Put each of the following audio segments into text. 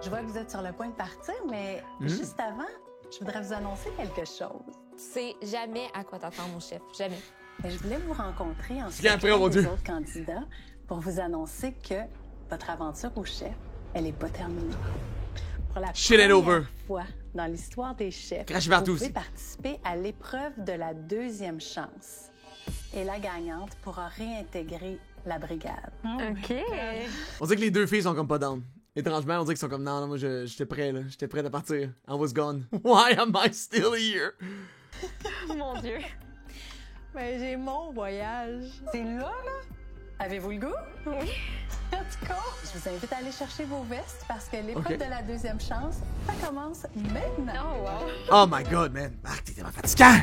Je vois que vous êtes sur le point de partir, mais juste avant, je voudrais vous annoncer quelque chose. Tu sais jamais à quoi t'attends, mon chef. Jamais. Mais je voulais vous rencontrer en Viens après, mon des Dieu. autres candidats pour vous annoncer que votre aventure au chef, elle n'est pas terminée. Pour la Shit it over. première fois dans l'histoire des chefs, Crache vous partout pouvez aussi. participer à l'épreuve de la deuxième chance. Et la gagnante pourra réintégrer la brigade. OK. On dirait que les deux filles sont comme pas down. Étrangement, on dirait qu'ils sont comme non, moi j'étais prêt là. J'étais prêt à partir. I was gone. Why am I still here? Mon Dieu. Mais j'ai mon voyage. C'est là? Avez-vous le goût? Oui. En tout cas, je vous invite à aller chercher vos vestes parce que l'épreuve Ok. de la deuxième chance, ça commence maintenant. Oh, wow. Oh my god, man. Marc, t'es tellement fatigant!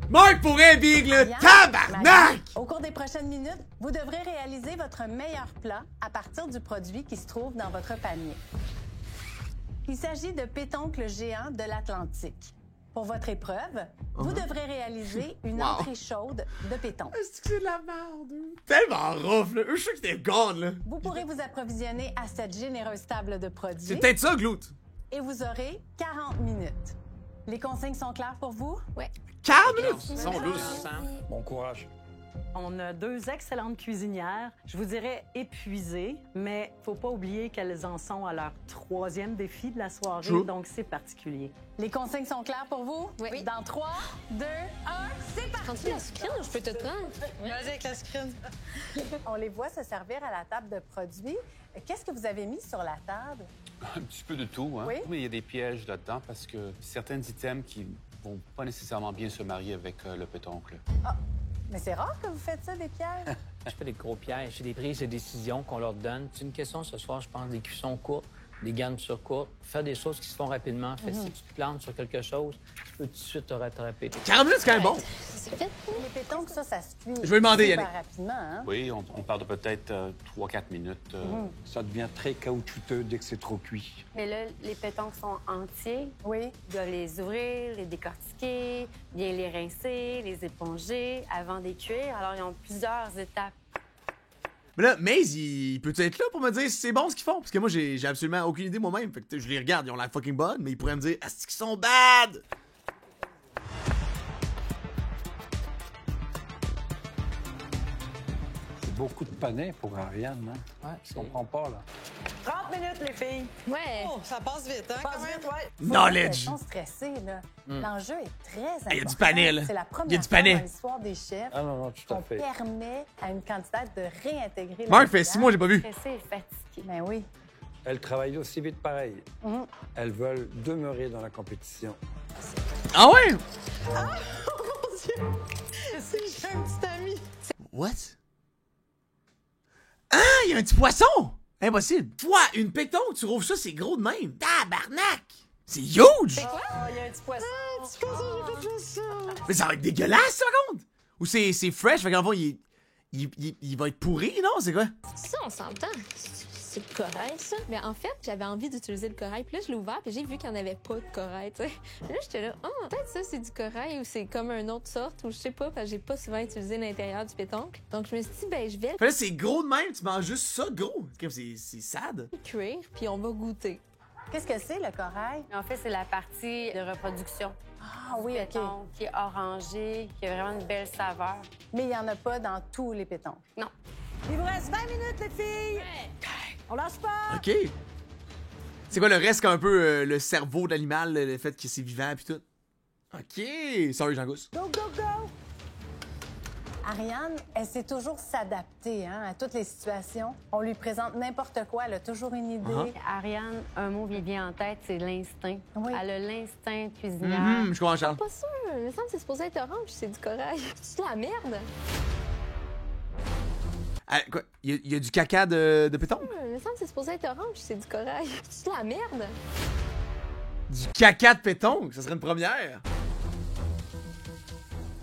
Marc pourrait big le Marianne, tabarnak! Au cours des prochaines minutes, vous devrez réaliser votre meilleur plat à partir du produit qui se trouve dans votre panier. Il s'agit de pétoncles géants de l'Atlantique. Pour votre épreuve, vous devrez réaliser une Wow. entrée chaude de pétoncle. Est-ce que c'est de la merde? Tellement rough, là. Eux, je suis sûr que t'es gone, là. Vous pourrez vous approvisionner à cette généreuse table de produits C'est peut-être ça, Gloot. et vous aurez 40 minutes. Les consignes sont claires pour vous? Ouais. 40 minutes! Ils sont douces, hein? Bon courage. On a deux excellentes cuisinières, je vous dirais épuisées, mais faut pas oublier qu'elles en sont à leur troisième défi de la soirée, True. donc c'est particulier. Les consignes sont claires pour vous? Oui. Dans 3, 2, 1, c'est parti! Prends-tu la sucrine ou je peux te prendre? Vas-y avec la screen. On les voit se servir à la table de produits. Qu'est-ce que vous avez mis sur la table? Un petit peu de tout, hein? Oui. Mais il y a des pièges là-dedans parce que certains items qui vont pas nécessairement bien se marier avec le pétoncle. Mais c'est rare que vous faites ça, des pièges. Je fais des gros pièges, c'est des prises de décision qu'on leur donne. C'est une question ce soir, je pense, des cuissons courtes, des garnitures courtes, faire des choses qui se font rapidement. Fait si tu te plantes sur quelque chose, tu peux tout de suite te rattraper. 40 minutes, c'est quand même bon. C'est fait. Les pétoncles, ça se cuit. Je vais demander, super Yannick. rapidement, hein? Oui, on parle de peut-être 3-4 minutes. Ça devient très caoutchouteux dès que c'est trop cuit. Mais là, les pétoncles sont entiers. Oui. Je dois les ouvrir, les décortiquer, bien les rincer, les éponger avant de les cuire. Alors, ils ont plusieurs étapes. Mais là, Maze, il peut être là pour me dire si c'est bon ce qu'ils font? Parce que moi, j'ai absolument aucune idée moi-même. Fait que je les regarde, ils ont l'air fucking bonnes, mais ils pourraient me dire, est-ce qu'ils sont bad? C'est beaucoup de panais pour Ariane, hein? Ouais, Je comprends pas, là. 30 minutes, les filles! Ouais. Oh, ça passe vite, hein? Passe quand même? vite, ouais! Elles Knowledge! sont stressées, là. L'enjeu est très important. Il y a du panais, là. C'est la Il y a première du fois panais. dans l'histoire des chefs Ah non, tout à qu'on fait. permet à une candidate de réintégrer la Marc fait brigade. 6 mois, j'ai pas vu. Stressée et fatiguée. Ben oui. Elles travaillent aussi vite pareil. Elles veulent demeurer dans la compétition. Ah ouais? J'ai un petit ami. What? Ah, il y a un petit poisson! Impossible. Toi, une pétonque, tu rouvres ça, c'est gros de même. Tabarnak! C'est huge! Oh, il y a un petit poisson! Tu penses que j'ai fait ça? Mais ça va être dégueulasse, ça, par contre! Ou c'est fresh, fait qu'en fond, il va être pourri, non? C'est quoi? Ça, on s'entend. C'est le corail, ça. Mais en fait, j'avais envie d'utiliser le corail. Puis là, je l'ai ouvert, puis j'ai vu qu'il n'y en avait pas de corail, tu sais. Puis là, j'étais là, peut-être ça, c'est du corail ou c'est comme une autre sorte, ou je sais pas, parce que j'ai pas souvent utilisé l'intérieur du pétoncle. Donc, je me suis dit, ben, je vais Fait là, c'est gros de même, tu manges juste ça de gros. C'est sad. le cuire, puis on va goûter. Qu'est-ce que c'est, le corail? En fait, c'est la partie de reproduction. Ah oui, OK. Pétoncle qui est orangé, qui a vraiment une belle saveur. Mais il n'y en a pas dans tous les pétoncles. Non. Il vous reste 20 minutes, les filles! On lâche pas! OK. C'est quoi le reste qu'un peu le cerveau de l'animal, le fait que c'est vivant pis tout? OK. Sorry, Jean-Gousse. Go, go, go! Ariane, elle sait toujours s'adapter à toutes les situations. On lui présente n'importe quoi, elle a toujours une idée. Ariane, un mot qui vient en tête, c'est l'instinct. Oui. Elle a l'instinct cuisinière. Je comprends, Charles. Pas sûr. Il me semble que c'est supposé être orange, c'est du corail. C'est de la merde. Ah, quoi? Il y a du caca de pétoncle? Il me semble que c'est supposé être orange, c'est du corail. C'est de la merde. Du caca de pétoncle? Ça serait une première.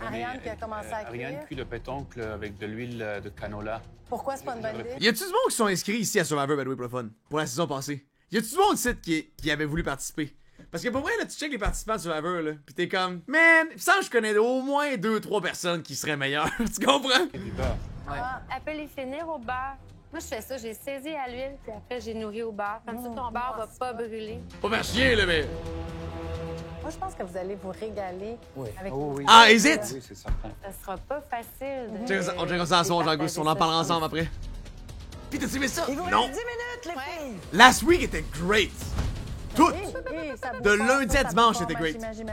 Ariane qui a commencé à cuire. Ariane cuit le pétoncle avec de l'huile de canola. Pourquoi c'est pas une bonne idée? Y a-tu du monde qui sont inscrits ici à Survivor Bad Way pour le fun? Pour la saison passée? Y a-tu du monde ici qui avait voulu participer? Parce que pour vrai, là, tu check les participants de Survivor, là, pis t'es comme, man, sans je connais au moins 2-3 personnes qui seraient meilleures. Tu comprends? Et du beurre. Elle peut les finir au beurre. Moi, je fais ça. J'ai saisi à l'huile, puis après, j'ai nourri au beurre. Comme ça, ton beurre va pas brûler. Pas faire chier, là, mais. Moi, je pense que vous allez vous régaler Oui. avec Oh, oui. Ah, hésite! Oui, c'est certain. Ça sera pas facile. On check ça en son, Jean-Gausse. On en parlera ensemble après. Puis t'as aimé ça? Il vous Non! reste 10 minutes, les filles! Last week était great! Tout! Ça bouge De fort, lundi ça à bouge dimanche, fort. c'était great. Magie.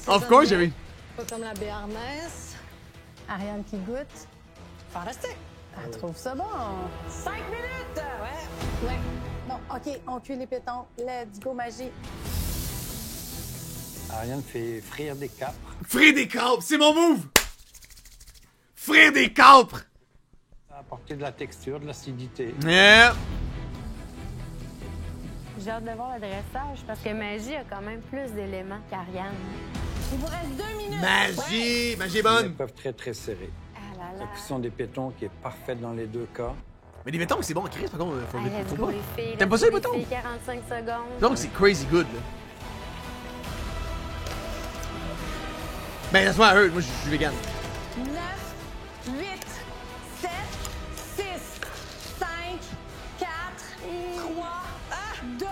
Of course, j'ai vu. Pas comme la béarnaise. Ariane qui goûte. Fantastique! Elle trouve ça bon. 5 minutes! Ouais. Ouais. Bon, OK, on cuit les pétons. Let's go, Magie. Ariane fait frire des capres. Frire des capres, c'est mon move! Frire des capres! Ça a apporté de la texture, de l'acidité. Yeah. J'ai hâte de voir le dressage parce que Magie a quand même plus d'éléments qu'Ariane. Il vous reste 2 minutes. Magie! Magie est Une bonne! épreuve très, très serrée. Ah là La là. cuisson des pétons qui est parfaite dans les deux cas. Mais les pétons, c'est bon, Chris, par contre, faut, Allez, let's faut go, pas. les filles. T'aimes pas let's ça, les go, pétons? filles, 45 secondes. Donc, c'est crazy good, là. Ben, laisse-moi à eux, moi, je suis vegan. 9, 8, 7, 6, 5, 4, 3, 2, 1.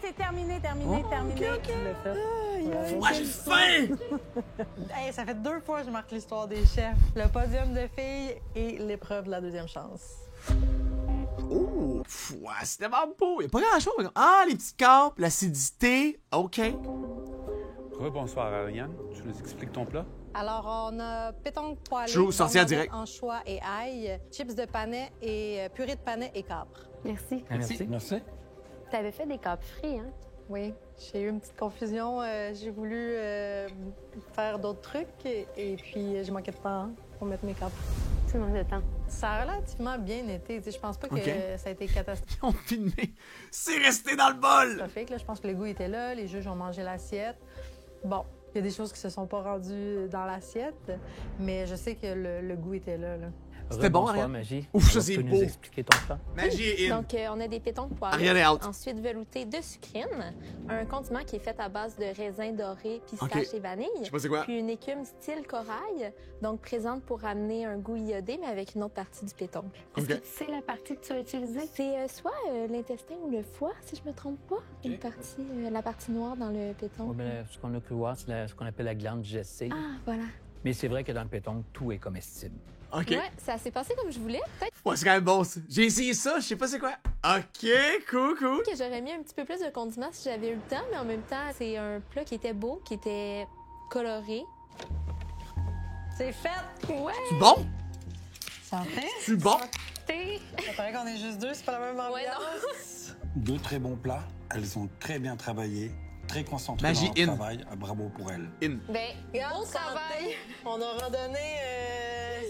C'est terminé. Tu l'as fait. Moi, j'ai faim! Hey, ça fait 2 fois que je marque l'histoire des chefs. Le podium de filles et l'épreuve de la deuxième chance. Oh! Ouais, c'était vraiment beau. Y'a pas grand-chose. Ah, les petits capres, l'acidité. OK. Rebonsoir, Ariane. Tu nous expliques ton plat? Alors, on a pétanque poêlée, Chou, sorcière tournevis direct. anchois et ail, chips de panais et purée de panais et capre. Merci. Merci. Merci. Tu avais fait des capres frits, hein? Oui, j'ai eu une petite confusion. J'ai voulu faire d'autres trucs et puis j'ai manqué de temps pour mettre mes capres. Tu manques de temps. Ça a relativement bien été. Tu sais, je pense pas que OK. ça a été catastrophique. Ils ont filmé. C'est resté dans le bol! Là. Je pense que le goût était là, les juges ont mangé l'assiette. Bon, il y a des choses qui se sont pas rendues dans l'assiette, mais je sais que le goût était là. C'était bon, Rebonsoir, Ariane? Magie. Ouf, ça, Alors, c'est tu peux beau. nous expliquer ton plat? Magie est in. Donc, on a des pétons poêlés. Ariane est out. Ensuite, velouté de sucrine. Un condiment qui est fait à base de raisins dorés, pistaches OK. et vanille. Je sais pas c'est quoi. Puis une écume style corail, donc présente pour amener un goût iodé, mais avec une autre partie du pétoncle. Est-ce OK. que tu sais la partie que tu vas utiliser? C'est soit l'intestin ou le foie, si je me trompe pas. Une partie, la partie noire dans le pétoncle. Oui, mais ce qu'on a pu voir, c'est ce qu'on appelle la glande digestive. Ah, voilà. Mais c'est vrai que dans le pétoncle, tout est comestible. OK. Ouais, ça s'est passé comme je voulais. Peut-être Ouais, c'est quand même bon, ça. J'ai essayé ça, je sais pas c'est quoi. OK, cool. que j'aurais mis un petit peu plus de condiments si j'avais eu le temps, mais en même temps, c'est un plat qui était beau, qui était coloré. C'est fait! Ouais! C'est bon? Santé! C'est bon? Ça paraît qu'on est juste deux, c'est pas la même ambiance. Ouais, non. Deux très bons plats. Elles ont très bien travaillé, très concentrées Magie dans leur in. travail. Bravo pour elles. In. Ben, Regarde, bon santé. travail! On aura donné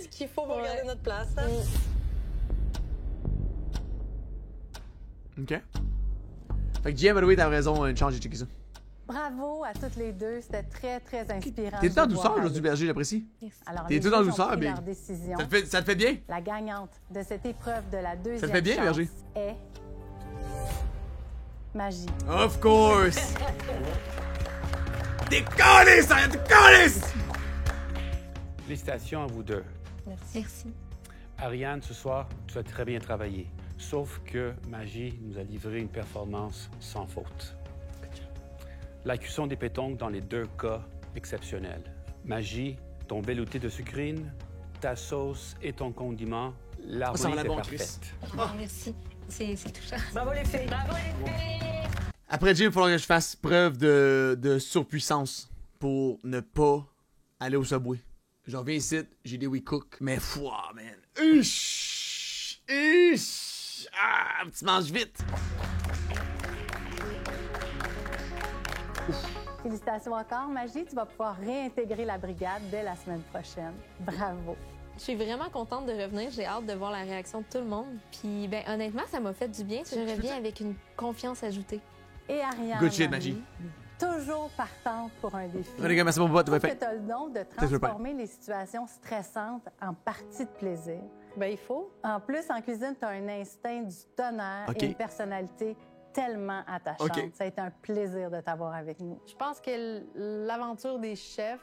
ce qu'il faut pour garder notre place. Hein? OK. Fait que JM, t'as raison, une chance, j'ai checké ça. Bravo à toutes les deux. C'était très inspirant. T'es tout en de douceur voir aujourd'hui, Berger, j'apprécie. Alors, T'es les tout en juges ont douceur, pris mais- leur décision. Ça te fait bien? La gagnante de cette épreuve de la deuxième fait bien, chance Berger? est Magie. Of course! T'es calice, Ariane, t'es calice! Félicitations à vous deux. Merci. Ariane, ce soir, tu as très bien travaillé. Sauf que Magie nous a livré une performance sans faute. La cuisson des pétoncles dans les deux cas, exceptionnelle. Magie, ton velouté de sucrine, ta sauce et ton condiment, l'harmonie ça va la était bon, parfaite. Merci. C'est touchant. Bravo les filles! Après Jim, il faudra que je fasse preuve de surpuissance pour ne pas aller au Subway. Je reviens ici, j'ai des WeCook, mais foi, man. Uch! Ah, tu manges vite! Félicitations encore, Magie. Tu vas pouvoir réintégrer la brigade dès la semaine prochaine. Bravo. Je suis vraiment contente de revenir. J'ai hâte de voir la réaction de tout le monde. Puis, ben, honnêtement, ça m'a fait du bien. Je reviens avec une confiance ajoutée. Et Ariane. Good shit, Magie. Toujours partante pour un défi. Ouais, les gars, merci mon pote, Je va trouve que faire. tu as le don de Peut-être le pain. transformer les situations stressantes en parties de plaisir. Ben, il faut. En plus, en cuisine, tu as un instinct du tonnerre OK. et une personnalité tellement attachante. OK. Ça a été un plaisir de t'avoir avec nous. Je pense que l'aventure des chefs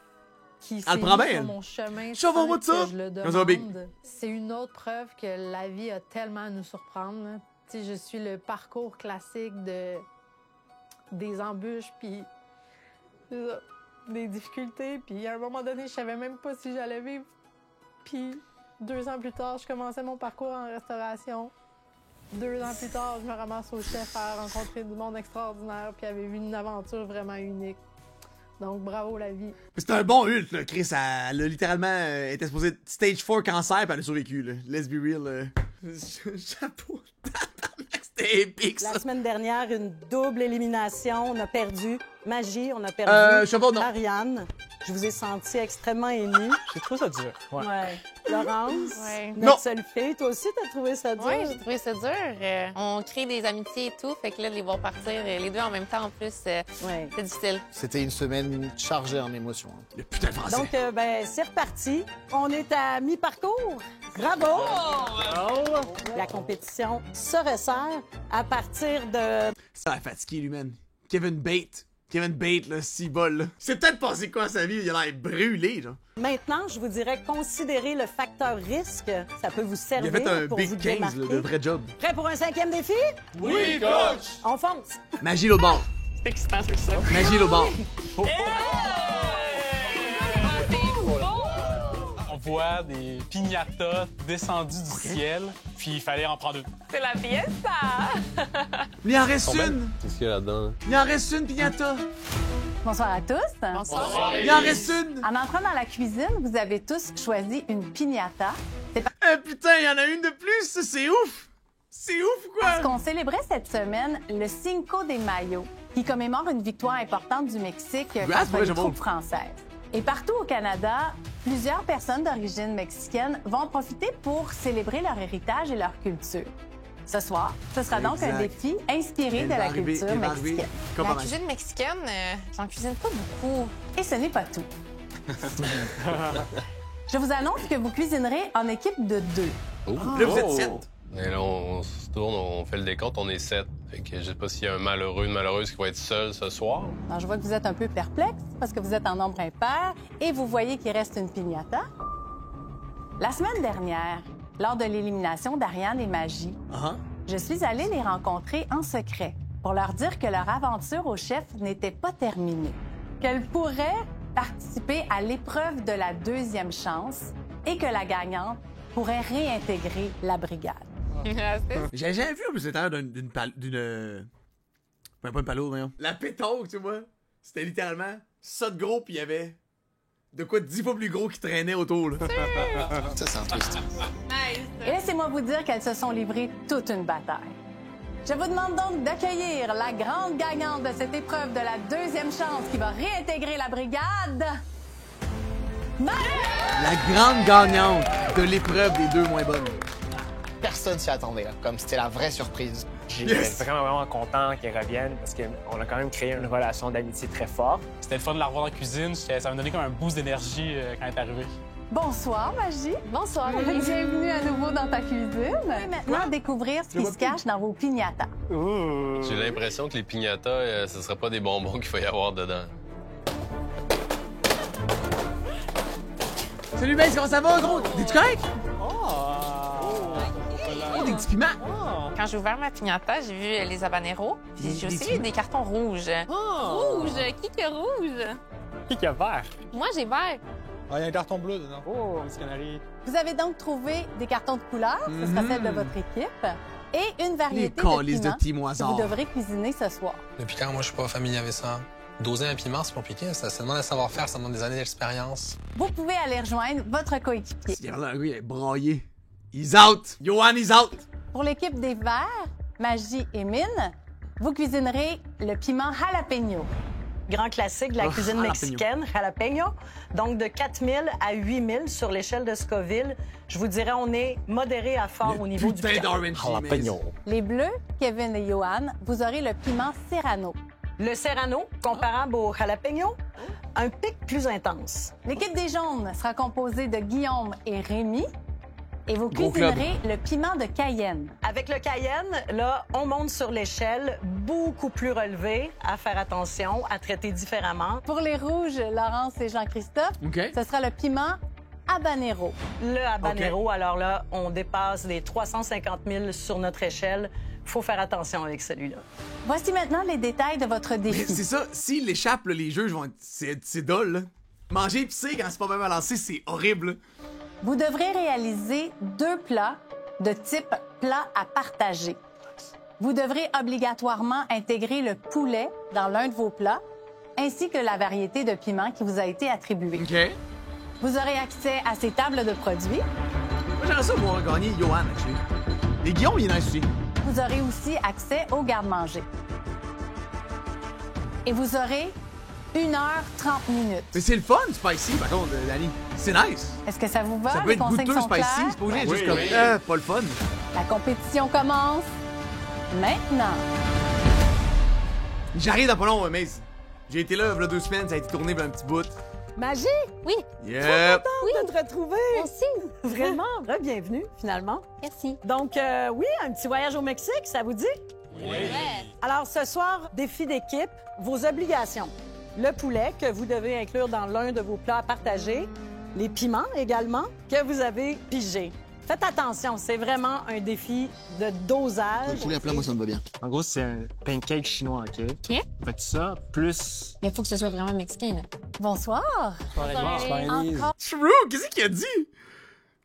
qui Elle s'est prend bien, mise sur elle. mon chemin Ça va, sans moi, de ça? que je le Comme ça, big. demande, c'est une autre preuve que la vie a tellement à nous surprendre. Là. Tu sais, je suis le parcours classique des embûches, puis c'est ça, des difficultés. Puis à un moment donné, je savais même pas si j'allais vivre. Puis 2 ans plus tard, je commençais mon parcours en restauration. 2 ans plus tard, je me ramasse au chef à rencontrer du monde extraordinaire, puis avait vu une aventure vraiment unique. Donc, bravo la vie. C'est un bon Hulk, là, Chris. Elle a littéralement été supposée stage 4 cancer, puis elle a survécu, là. Let's be real. Chapeau. C'était épique, ça. La semaine dernière, une double élimination. On a perdu Magie, on a perdu Chapeau, non. Marianne. Je vous ai senti extrêmement ému. J'ai trouvé ça dur. Ouais. Ouais. Laurence, Ouais. notre seule fille, toi aussi, t'as trouvé ça dur? Oui, j'ai trouvé ça dur. On crée des amitiés et tout, fait que là, de les voir partir les deux en même temps, en plus, Ouais. c'est difficile. C'était une semaine chargée en émotions. Le putain de français. Donc, c'est reparti. On est à mi-parcours. Bravo! La compétition se resserre à partir de... Ça a fatigué, lui, man. Kevin Bate, là, si bol, là. C'est peut-être passé quoi à sa vie? Il a l'air brûlé, genre. Maintenant, je vous dirais, considérez le facteur risque. Ça peut vous Il servir a fait un pour Big vous 15, là, démarquer. de vrai job. Prêt pour un 5e défi? Oui, coach! On fonce! Magie l'autre bord. C'est excitant, c'est ça. Magie l'autre bord. On voit des piñatas descendues du ciel, puis il fallait en prendre une. C'est la fiesta! Il en reste une. Qu'est-ce qu'il y a là-dedans? Il en reste une, piñata. Bonsoir à tous. Bonsoir. Il en reste une. En entrant dans la cuisine, vous avez tous choisi une piñata. C'est Putain, il y en a une de plus. C'est ouf. C'est ouf, quoi. parce qu'on célébrait cette semaine le Cinco de Mayo, qui commémore une victoire importante du Mexique contre pour les les troupes françaises. Et partout au Canada, plusieurs personnes d'origine mexicaine vont en profiter pour célébrer leur héritage et leur culture. Ce soir, ce sera donc un Exact. défi inspiré Elle de va la arriver, culture elle va arriver mexicaine. comme La pas mal. cuisine mexicaine, j'en cuisine pas beaucoup. Et ce n'est pas tout. Je vous annonce que vous cuisinerez en équipe de 2. Là, vous êtes 7. Et là, on se tourne, on fait le décompte, on est 7. Fait que je sais pas s'il y a un malheureux, une malheureuse qui va être seule ce soir. Alors, je vois que vous êtes un peu perplexe parce que vous êtes en nombre impair et vous voyez qu'il reste une piñata. La semaine dernière, lors de l'élimination d'Ariane et Magie, je suis allée les rencontrer en secret pour leur dire que leur aventure au chef n'était pas terminée, qu'elles pourraient participer à l'épreuve de la 2e chance et que la gagnante pourrait réintégrer la brigade. J'ai jamais vu en plus l'intérieur d'une pas une palourde, voyons. La pétanque, tu vois. C'était littéralement ça de gros, puis il y avait de quoi 10 fois plus gros qui traînait autour, là. Ça, c'est un twist. Et laissez-moi vous dire qu'elles se sont livrées toute une bataille. Je vous demande donc d'accueillir la grande gagnante de cette épreuve de la 2e chance qui va réintégrer la brigade. La grande gagnante de l'épreuve des 2 moins bonnes. Personne s'y attendait, là. Comme c'était la vraie surprise. J'étais vraiment content qu'elle revienne parce qu'on a quand même créé une relation d'amitié très forte. C'était le fun de la revoir dans la cuisine. Ça m'a donné comme un boost d'énergie quand elle est arrivée. Bonsoir, Magie. Bonsoir. Bienvenue à nouveau dans ta cuisine. Et maintenant, découvrir ce qui se cache dans vos piñatas. J'ai l'impression que les piñatas, ce serait pas des bonbons qu'il faut y avoir dedans. Salut, Mace, comment ça va, gros? T'es-tu correct? Oh, des petits piments. Quand j'ai ouvert ma piñata, j'ai vu les habaneros, puis j'ai aussi vu des cartons rouges. Rouge? Qui a rouge? Qui a vert? Moi, j'ai vert. Ah, il y a un carton bleu dedans. Oh, Miss Canary. Vous avez donc trouvé des cartons de couleur, ce sera celle de votre équipe, et une Les variété calices de de piments Tim que vous Hazard. devrez cuisiner ce soir. Depuis quand moi je suis pas familier avec ça. Doser un piment, c'est compliqué. Ça demande un savoir-faire, ça demande des années d'expérience. Vous pouvez aller rejoindre votre coéquipier. C'est là, un gars, il est braillé. He's out. Johan, he's out. Pour l'équipe des Verts, Magie et Mine, vous cuisinerez le piment jalapeno. Grand classique de la cuisine jalapeno. mexicaine, jalapeno. Donc, de 4000 à 8000 sur l'échelle de Scoville. Je vous dirais, on est modéré à fort au niveau du Putain piquant. d'orange Jalapeno. Les Bleus, Kevin et Johan, vous aurez le piment serrano. Le serrano, comparable au jalapeno, un pic plus intense. L'équipe des Jaunes sera composée de Guillaume et Rémi. Et vous Gros cuisinerez le piment de Cayenne. Avec le cayenne, là, on monte sur l'échelle, beaucoup plus relevé, à faire attention, à traiter différemment. Pour les rouges, Laurence et Jean-Christophe, OK. ce sera le piment habanero. Le habanero, alors là, on dépasse les 350 000 sur notre échelle. Faut faire attention avec celui-là. Voici maintenant les détails de votre Mais défi. c'est ça, s'il échappe, là, les juges vont être. C'est dole, là. Manger épicé quand c'est pas bien balancé, c'est horrible. Là. Vous devrez réaliser 2 plats de type plat à partager. Vous devrez obligatoirement intégrer le poulet dans l'un de vos plats, ainsi que la variété de piments qui vous a été attribuée. OK. Vous aurez accès à ces tables de produits. Moi, j'aimerais ça, moi, gagner Johan, actually. Les Guillaume, il est nice aussi. Vous aurez aussi accès au garde-manger. Et vous aurez 1h30 minutes. Mais c'est le fun, spicy, par contre, Dani. C'est nice. Est-ce que ça vous va? Ça peut Les être consignes goûteux, sont spicy. claires? C'est pas obligé, Oui, juste comme, oui. pas le fun. La compétition commence maintenant. J'arrive dans pas long, Maze. J'ai été là, il y a 2 semaines, ça a été tourné pour un petit bout. Magie! Oui, Yep. De te retrouver! merci. Vraiment, bienvenue, finalement. Merci. Donc, oui, un petit voyage au Mexique, ça vous dit? Oui. Alors, ce soir, défi d'équipe, vos obligations. Le poulet que vous devez inclure dans l'un de vos plats à partager, les piments également que vous avez pigés. Faites attention, c'est vraiment un défi de dosage. Le poulet à plat, moi, ça me va bien. En gros, c'est un pancake chinois, OK? OK. Faites ça, plus... Mais il faut que ce soit vraiment mexicain, là. Bonsoir. Encore True, qu'est-ce qu'il a dit?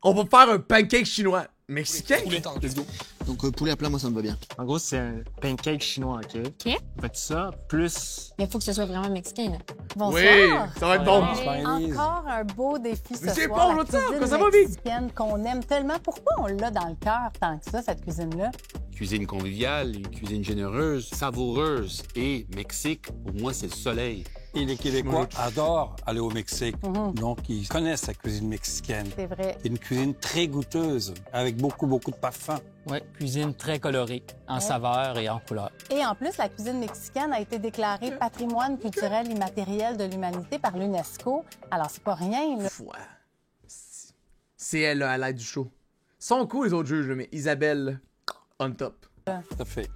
On va faire un pancake chinois. Mexicain? Let's go. Donc, poulet à plat, moi, ça me va bien. En gros, c'est un pancake chinois, OK? OK. Faites ça, plus... Mais il faut que ce soit vraiment mexicain, là. bonsoir. Oui, ça va être bon. Encore un beau défi ce Mais c'est soir. bon, la l'autre ça, cuisine que ça va vite. mexicaine qu'on aime tellement. Pourquoi on l'a dans le cœur tant que ça, cette cuisine-là? Cuisine conviviale, une cuisine généreuse, savoureuse. Et Mexique, pour moi, c'est le soleil. Et les Québécois adorent aller au Mexique. Donc, ils connaissent la cuisine mexicaine. C'est vrai. C'est une cuisine très goûteuse, avec beaucoup de parfums. Oui, cuisine très colorée, en saveur et en couleur. Et en plus, la cuisine mexicaine a été déclarée patrimoine culturel immatériel de l'humanité par l'UNESCO. Alors, c'est pas rien, là. Ouais. C'est elle, là, à l'aide du show. Sont cool, les autres juges, là, mais Isabelle, on top. Tout à fait.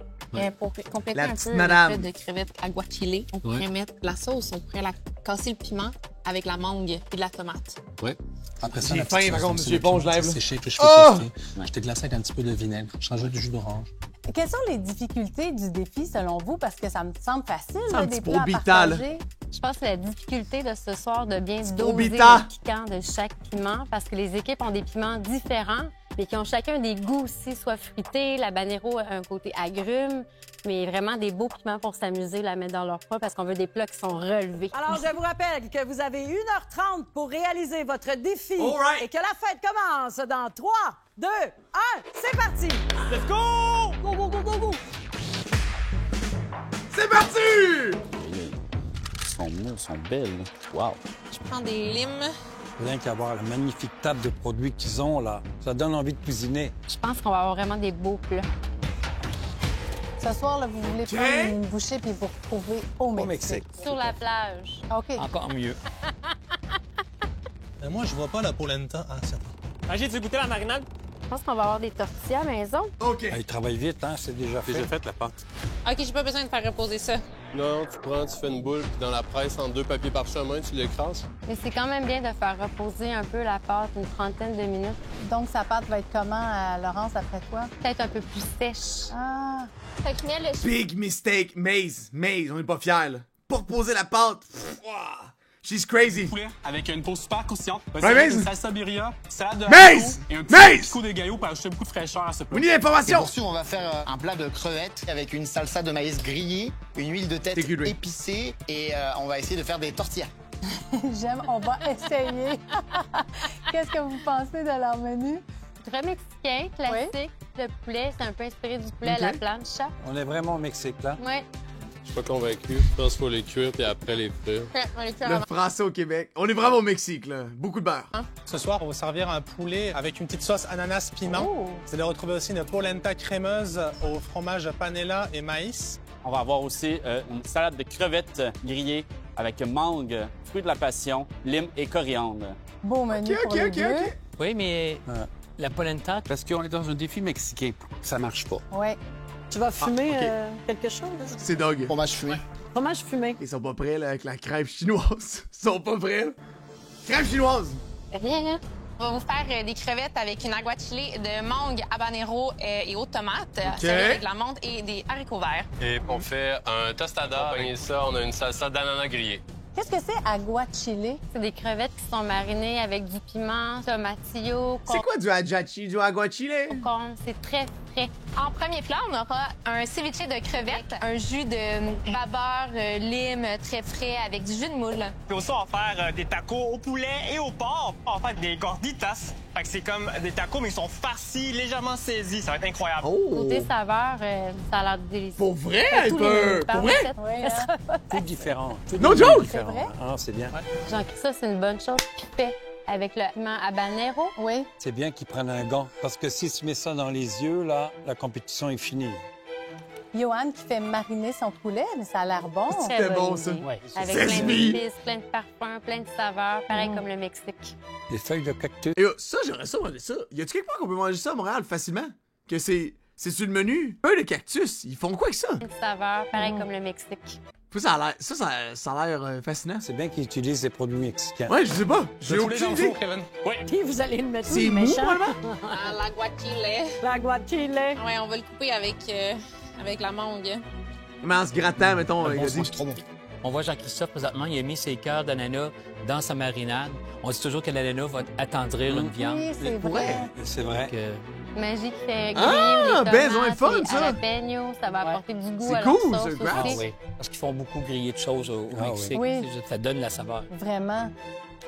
Pour compléter La un petite peu madame. le fait de crevettes aguachile, on pourrait mettre la sauce, on pourrait casser le piment avec la mangue et de la tomate. Ouais. Après ça, J'ai la faim, petite par sauce, contre, c'est monsieur Bon, je lève, là. séché que je fais Oh! toaster. Je te glace avec un petit peu de vinaigre. Je rajoute du jus d'orange. Quelles sont les difficultés du défi, selon vous? Parce que ça me semble facile, C'est là, un des petit plats à probital. partager. Je pense que la difficulté de ce soir de bien doser probita. le piquant de chaque piment, parce que les équipes ont des piments différents, mais qui ont chacun des goûts aussi, soit fruités, l'habanero a un côté agrume, mais vraiment des beaux piments pour s'amuser, la mettre dans leur plat, parce qu'on veut des plats qui sont relevés. Alors, je vous rappelle que vous avez 1h30 pour réaliser votre défi All right. et que la fête commence dans 3, 2, 1, c'est parti! Let's go! Go, go, go, go, go! C'est parti! Elles sont belles. Wow! Je prends des limes. Rien qu'à voir la magnifique table de produits qu'ils ont, là, ça donne envie de cuisiner. Je pense qu'on va avoir vraiment des beaux plats. Ce soir, là, vous voulez prendre une bouchée puis vous retrouver au Mexique. Sur la plage. OK. Encore mieux. Moi, je vois pas la polenta. Ah, c'est Magie, tu veux goûter la marinade? Je pense qu'on va avoir des tortillas à la maison. OK. Ils travaillent vite, hein, c'est déjà fait. Déjà fait la pâte. OK, j'ai pas besoin de faire reposer ça. Non, tu fais une boule, puis dans la presse, en 2 papiers parchemin, tu l'écrases. Mais c'est quand même bien de faire reposer un peu la pâte une trentaine de minutes. Donc, sa pâte va être comment, Laurence, après toi? Peut-être un peu plus sèche. Ah! Fait que mets le Big mistake, Maze, on est pas fiers, là. Pas reposer la pâte. Pff, ouah. She's crazy. Poulet avec une peau super croustillante. Ouais, Maze. Une salsa birria, salade de Maze! haricot et un Maze! petit coup de gaillot pour ajouter beaucoup de fraîcheur à ce plat. On y a Et l'information! pour suivre, on va faire un plat de crevettes avec une salsa de maïs grillée, une huile de tête C'est good, oui. épicée et on va essayer de faire des tortillas. J'aime, on va essayer. Qu'est-ce que vous pensez de leur menu? Très mexicain, classique. Le poulet, c'est un peu inspiré du poulet à la plancha. On est vraiment au Mexique, là. Ouais. Je suis pas convaincu. Je pense qu'il faut les cuire, puis après les frire. Le français au Québec. On est vraiment au Mexique, là. Beaucoup de beurre. Ce soir, on va servir un poulet avec une petite sauce ananas-piment. Vous allez retrouver aussi une polenta crémeuse au fromage panela et maïs. On va avoir aussi une salade de crevettes grillées avec mangue, fruits de la passion, lime et coriandre. Beau menu pour les deux. Oui, mais La polenta. Parce qu'on est dans un défi mexicain. Ça marche pas. Oui. Tu vas fumer ok. quelque chose? C'est Dog. Fromage fumé. Fromage fumé. Ils sont pas prêts, là, avec la crêpe chinoise. Ils sont pas prêts, là. Crêpe chinoise! Rien. On va vous faire des crevettes avec une aguachile de mangue, habanero et aux tomates, servi avec de la menthe et des haricots verts. Et on fait un tostada. Accompagné ça, on a une salsa d'ananas grillée. Qu'est-ce que c'est aguachile? C'est des crevettes qui sont marinées avec du piment, tomatillo, C'est quoi du ajachi, du aguachile? concombre. C'est très frais. En premier plat, on aura un ceviche de crevettes, un jus de babeur, lime très frais avec du jus de moule. Puis aussi, on va faire des tacos au poulet et au porc. On va faire des gorditas. Fait que c'est comme des tacos, mais ils sont farcis, légèrement saisis. Ça va être incroyable. Côté saveur, ça a l'air délicieux. Pour vrai, Tous Hyper? les menus Pour vrai? parfaits. Tout différent. Tout No différent. joke! C'est vrai? Ah, c'est bien. Jean-Christophe, ça, c'est une bonne chose. Pipet avec le piment habanero. Oui. C'est bien qu'ils prennent un gant. Parce que si tu mets ça dans les yeux, là, la compétition est finie. Johan qui fait mariner son poulet, mais ça a l'air bon. Très C'était bonne bon, ça. idée. Ouais. Avec plein Sesame. d'épices, plein de parfums, plein de saveurs, pareil comme le Mexique. Les feuilles de cactus. Et ça, j'aimerais ça manger ça. Y a-tu quelque part qu'on peut manger ça à Montréal facilement? Que c'est sur le menu? Eux, les cactus, ils font quoi avec ça? Plein de saveurs, pareil comme le Mexique. Ça a l'air fascinant. C'est bien qu'ils utilisent des produits mexicains. Ouais, je sais pas. J'ai aucune idée. Kevin. Oui. Puis vous allez le mettre où, C'est le mou, méchant? probablement? L'aguachile. L'aguachile. Ouais, on va le couper avec la mangue. Mais en se grattant, mettons, il a dit. trop bon. On voit Jean-Christophe présentement, il a mis ses cœurs d'ananas dans sa marinade. On dit toujours que l'ananas va attendrir une viande. Oui, c'est Ouais. vrai. C'est vrai. Donc, Magie qui fait griller Ah, les ben, tomates, ça va être fun, les ça. jalapenos, ça va apporter du goût C'est à leur cool, sauce ce graph. aussi. oui, parce qu'ils font beaucoup griller de choses au Ah, Mexique. oui. C'est- Ça donne la saveur. Vraiment.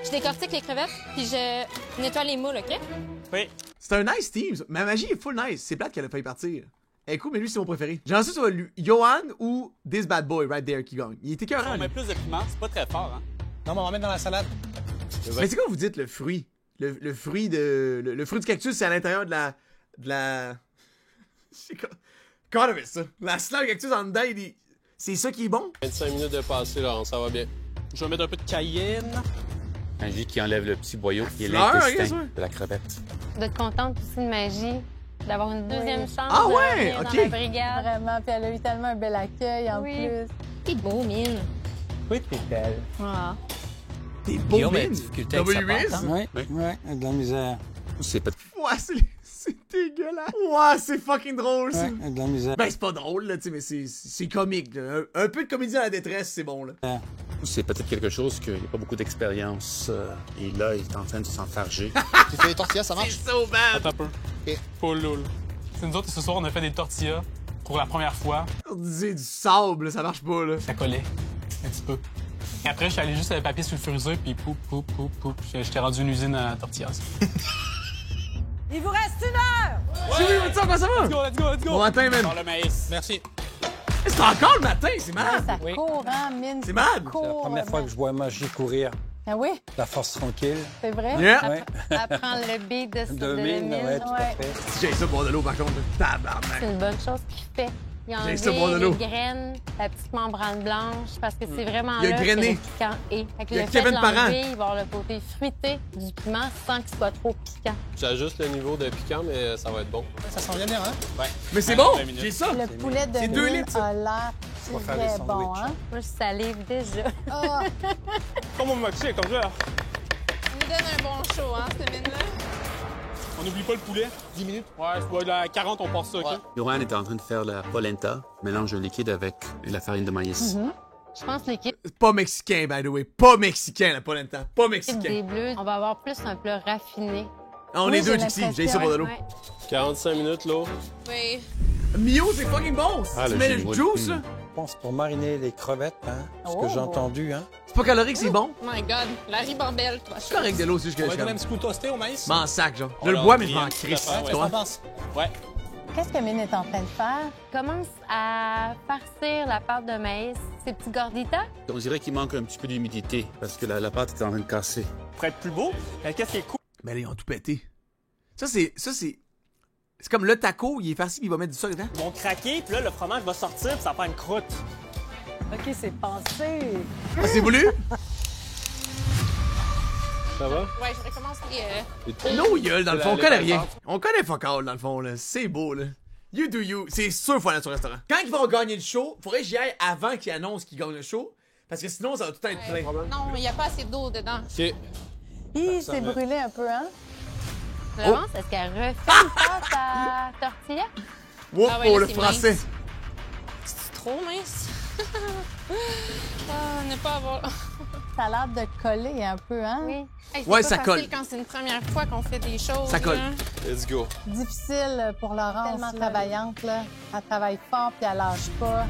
Je décortique les crevettes, puis je nettoie les moules, OK? Oui. C'est un nice team. Ma magie est full nice. C'est plate qu'elle a failli partir. Elle est cool, mais lui, c'est mon préféré. J'en sais sur Johan ou This Bad Boy right there qui gagne. Il était On écœurant. met lui. plus de piment, c'est pas très fort, hein? Non, mais on va mettre dans la salade. Mais c'est quoi vous dites le fruit? Le fruit de. Le fruit du cactus, c'est à l'intérieur de la. Je sais quoi. Comment on appelle ça? La sleur de cactus en dedans, c'est ça qui est bon? 25 minutes de passé, là, ça va bien. Je vais mettre un peu de cayenne. Magie qui enlève le petit boyau qui est Fleur, l'intestin qu'est-ce que de la crevette. D'être contente aussi de Magie, d'avoir une deuxième chance Ah de ouais, revenir ok. dans la brigade. Vraiment. Puis elle a eu tellement un bel accueil en Oui. plus. T'es beau, Mine. Oui, t'es belle. Ah. T'es beau, Guillaume a Vin. des difficultés avec sa W-Wiz? pâte, hein? Oui, oui, de la misère. C'est pas Ouais, c'est dégueulasse. Ouais, c'est fucking drôle, ça. Oui, de la misère. Ben, c'est pas drôle, là, tu sais, mais c'est comique, là. Un peu de comédie à la détresse, c'est bon, là. C'est peut-être quelque chose qu'il n'y a pas beaucoup d'expérience. Et là, il est en train de s'enfarger. Tu fais les tortillas, ça marche? C'est so bad. Attends un peu. Et- Pas loul. C'est nous autres, ce soir, on a fait des tortillas pour la première fois. On disait du sable, là, ça marche pas, là. Ça collait un petit peu. Et après, je suis allé juste avec le papier sulfurisé, puis poup. J'étais rendu une usine à tortillas. Il vous reste 1 heure! Jimmy, what's up, comment ça va? Let's go! Bon matin, man. Dans le maïs. Merci. C'est encore le matin, c'est Ah, malade. ça court, hein, Mine? C'est malade. C'est la première fois que je vois Magie courir. Ah oui, La force tranquille. c'est vrai? Yeah. Ouais. Apprendre le beat de Mine, ouais, tout à Ouais. fait. Si j'ai ça boire de l'eau, par contre, tabarnak. C'est une bonne chose qu'il fait. Il a J'ai ça, boire de enlevé l'eau. les graines, la petite membrane blanche, parce que c'est vraiment Il a là que grainé. le piquant est. Fait que Il y a le fait de Kevin Parent. l'enlever, il va avoir le côté fruité du piment sans qu'il soit trop piquant. J'ajuste le niveau de piquant, mais ça va être bon. Ça sent bien, hein? Ouais. Mais c'est bon, 20 minutes. j'ai ça. Le poulet de C'est 2 Mine litres, ça. a l'air On va faire très des bon, sandwichs. hein? Moi, je salive déjà. Ah, Comme on m'a dit, comme ça. Il nous donne un bon show, hein, cette Mine-là? On n'oublie pas le poulet. 10 minutes? Ouais, je vois la 40, on part ça, OK? Ouais. Johan est en train de faire la polenta, mélange de liquide avec la farine de maïs. Je pense que l'équipe Pas mexicain, by the way. Pas mexicain, la polenta. Pas mexicain. des Bleus, on va avoir plus un plat raffiné. Ah, on Oui, est deux, j'ai Dixie. J'ai l'impression. ça boire de l'eau. Ouais. 45 minutes, l'eau. Oui. Mio, c'est fucking bon. Ah, Tu le mets jus le de moule. juice, là. Je pense pour mariner les crevettes, hein, ce Oh. que j'ai entendu, hein. C'est pas calorique, c'est bon. My God, la ribambelle, toi. C'est correct de l'eau, c'est juste que On va je donner un petit coup toasté au maïs. m'en sac, genre. On Je le l'a bois, mais je grillé m'en un petit crisse. peu, ouais. tu Qu'est-ce vois? que t'en penses? Ouais. qu'est-ce que Mine est en train de faire? Commence à farcir la pâte de maïs, ces petits gorditas. On dirait qu'il manque un petit peu d'humidité parce que la pâte est en train de casser. Pour être plus beau, qu'est-ce qui est cool? Mais là, ils ont tout pété. Ça, c'est. C'est comme le taco, il est farci, puis il va mettre du sucre dedans. Ils vont craquer, puis là, le fromage va sortir, puis ça va faire une croûte. OK, c'est pensé. Ah, c'est voulu? Ça va? Ouais, je recommence les... No gueule, dans le fond, on connaît rien. On connaît fuck all, dans le fond, là. C'est beau, là. You do you. C'est sûr qu'il faut aller sur le restaurant. Quand ils vont gagner le show, faudrait que j'y aille avant qu'ils annoncent qu'ils gagnent le show. Parce que sinon, ça va tout le temps être plein. Non, il n'y a pas assez d'eau dedans. OK. Hi, c'est brûlé un peu, hein? Florence, est-ce qu'elle refait une fois sa tortilla? Wow, Ah ouais, pour là, le c'est français. mince. C'est trop mince. Ne pas avoir... Ça a l'air de coller un peu, hein? Oui. Hey, c'est Ouais, pas ça facile colle. quand c'est une première fois qu'on fait des choses. Ça colle. là. Let's go. Difficile pour Laurence. Tellement travaillante, là. Elle travaille fort puis elle lâche pas.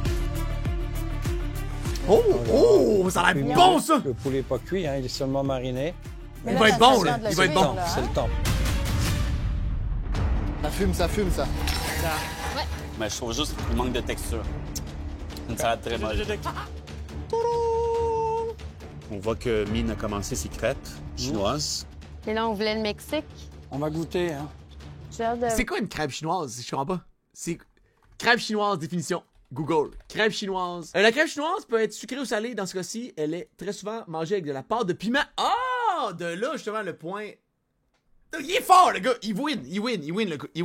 Oh, ça a l'air bon, ça! Le poulet n'est pas cuit, hein, il est seulement mariné. Mais Il là, va être ça bon, fait là. genre de Il va être cuire, bon. là, C'est hein? le temps. Ça fume, ça. Mais je trouve juste qu'il manque de texture. Une salade très molle. On voit que Mine a commencé ses crêpes chinoises. Et là, on voulait le Mexique. On va goûter, hein. J'ai hâte de... C'est quoi une crêpe chinoise? Je comprends pas. C'est crêpe chinoise, définition. Google. Crêpe chinoise. La crêpe chinoise peut être sucrée ou salée. Dans ce cas-ci, elle est très souvent mangée avec de la pâte de piment. Ah! De là, justement, le point. Il est fort, le gars. Il win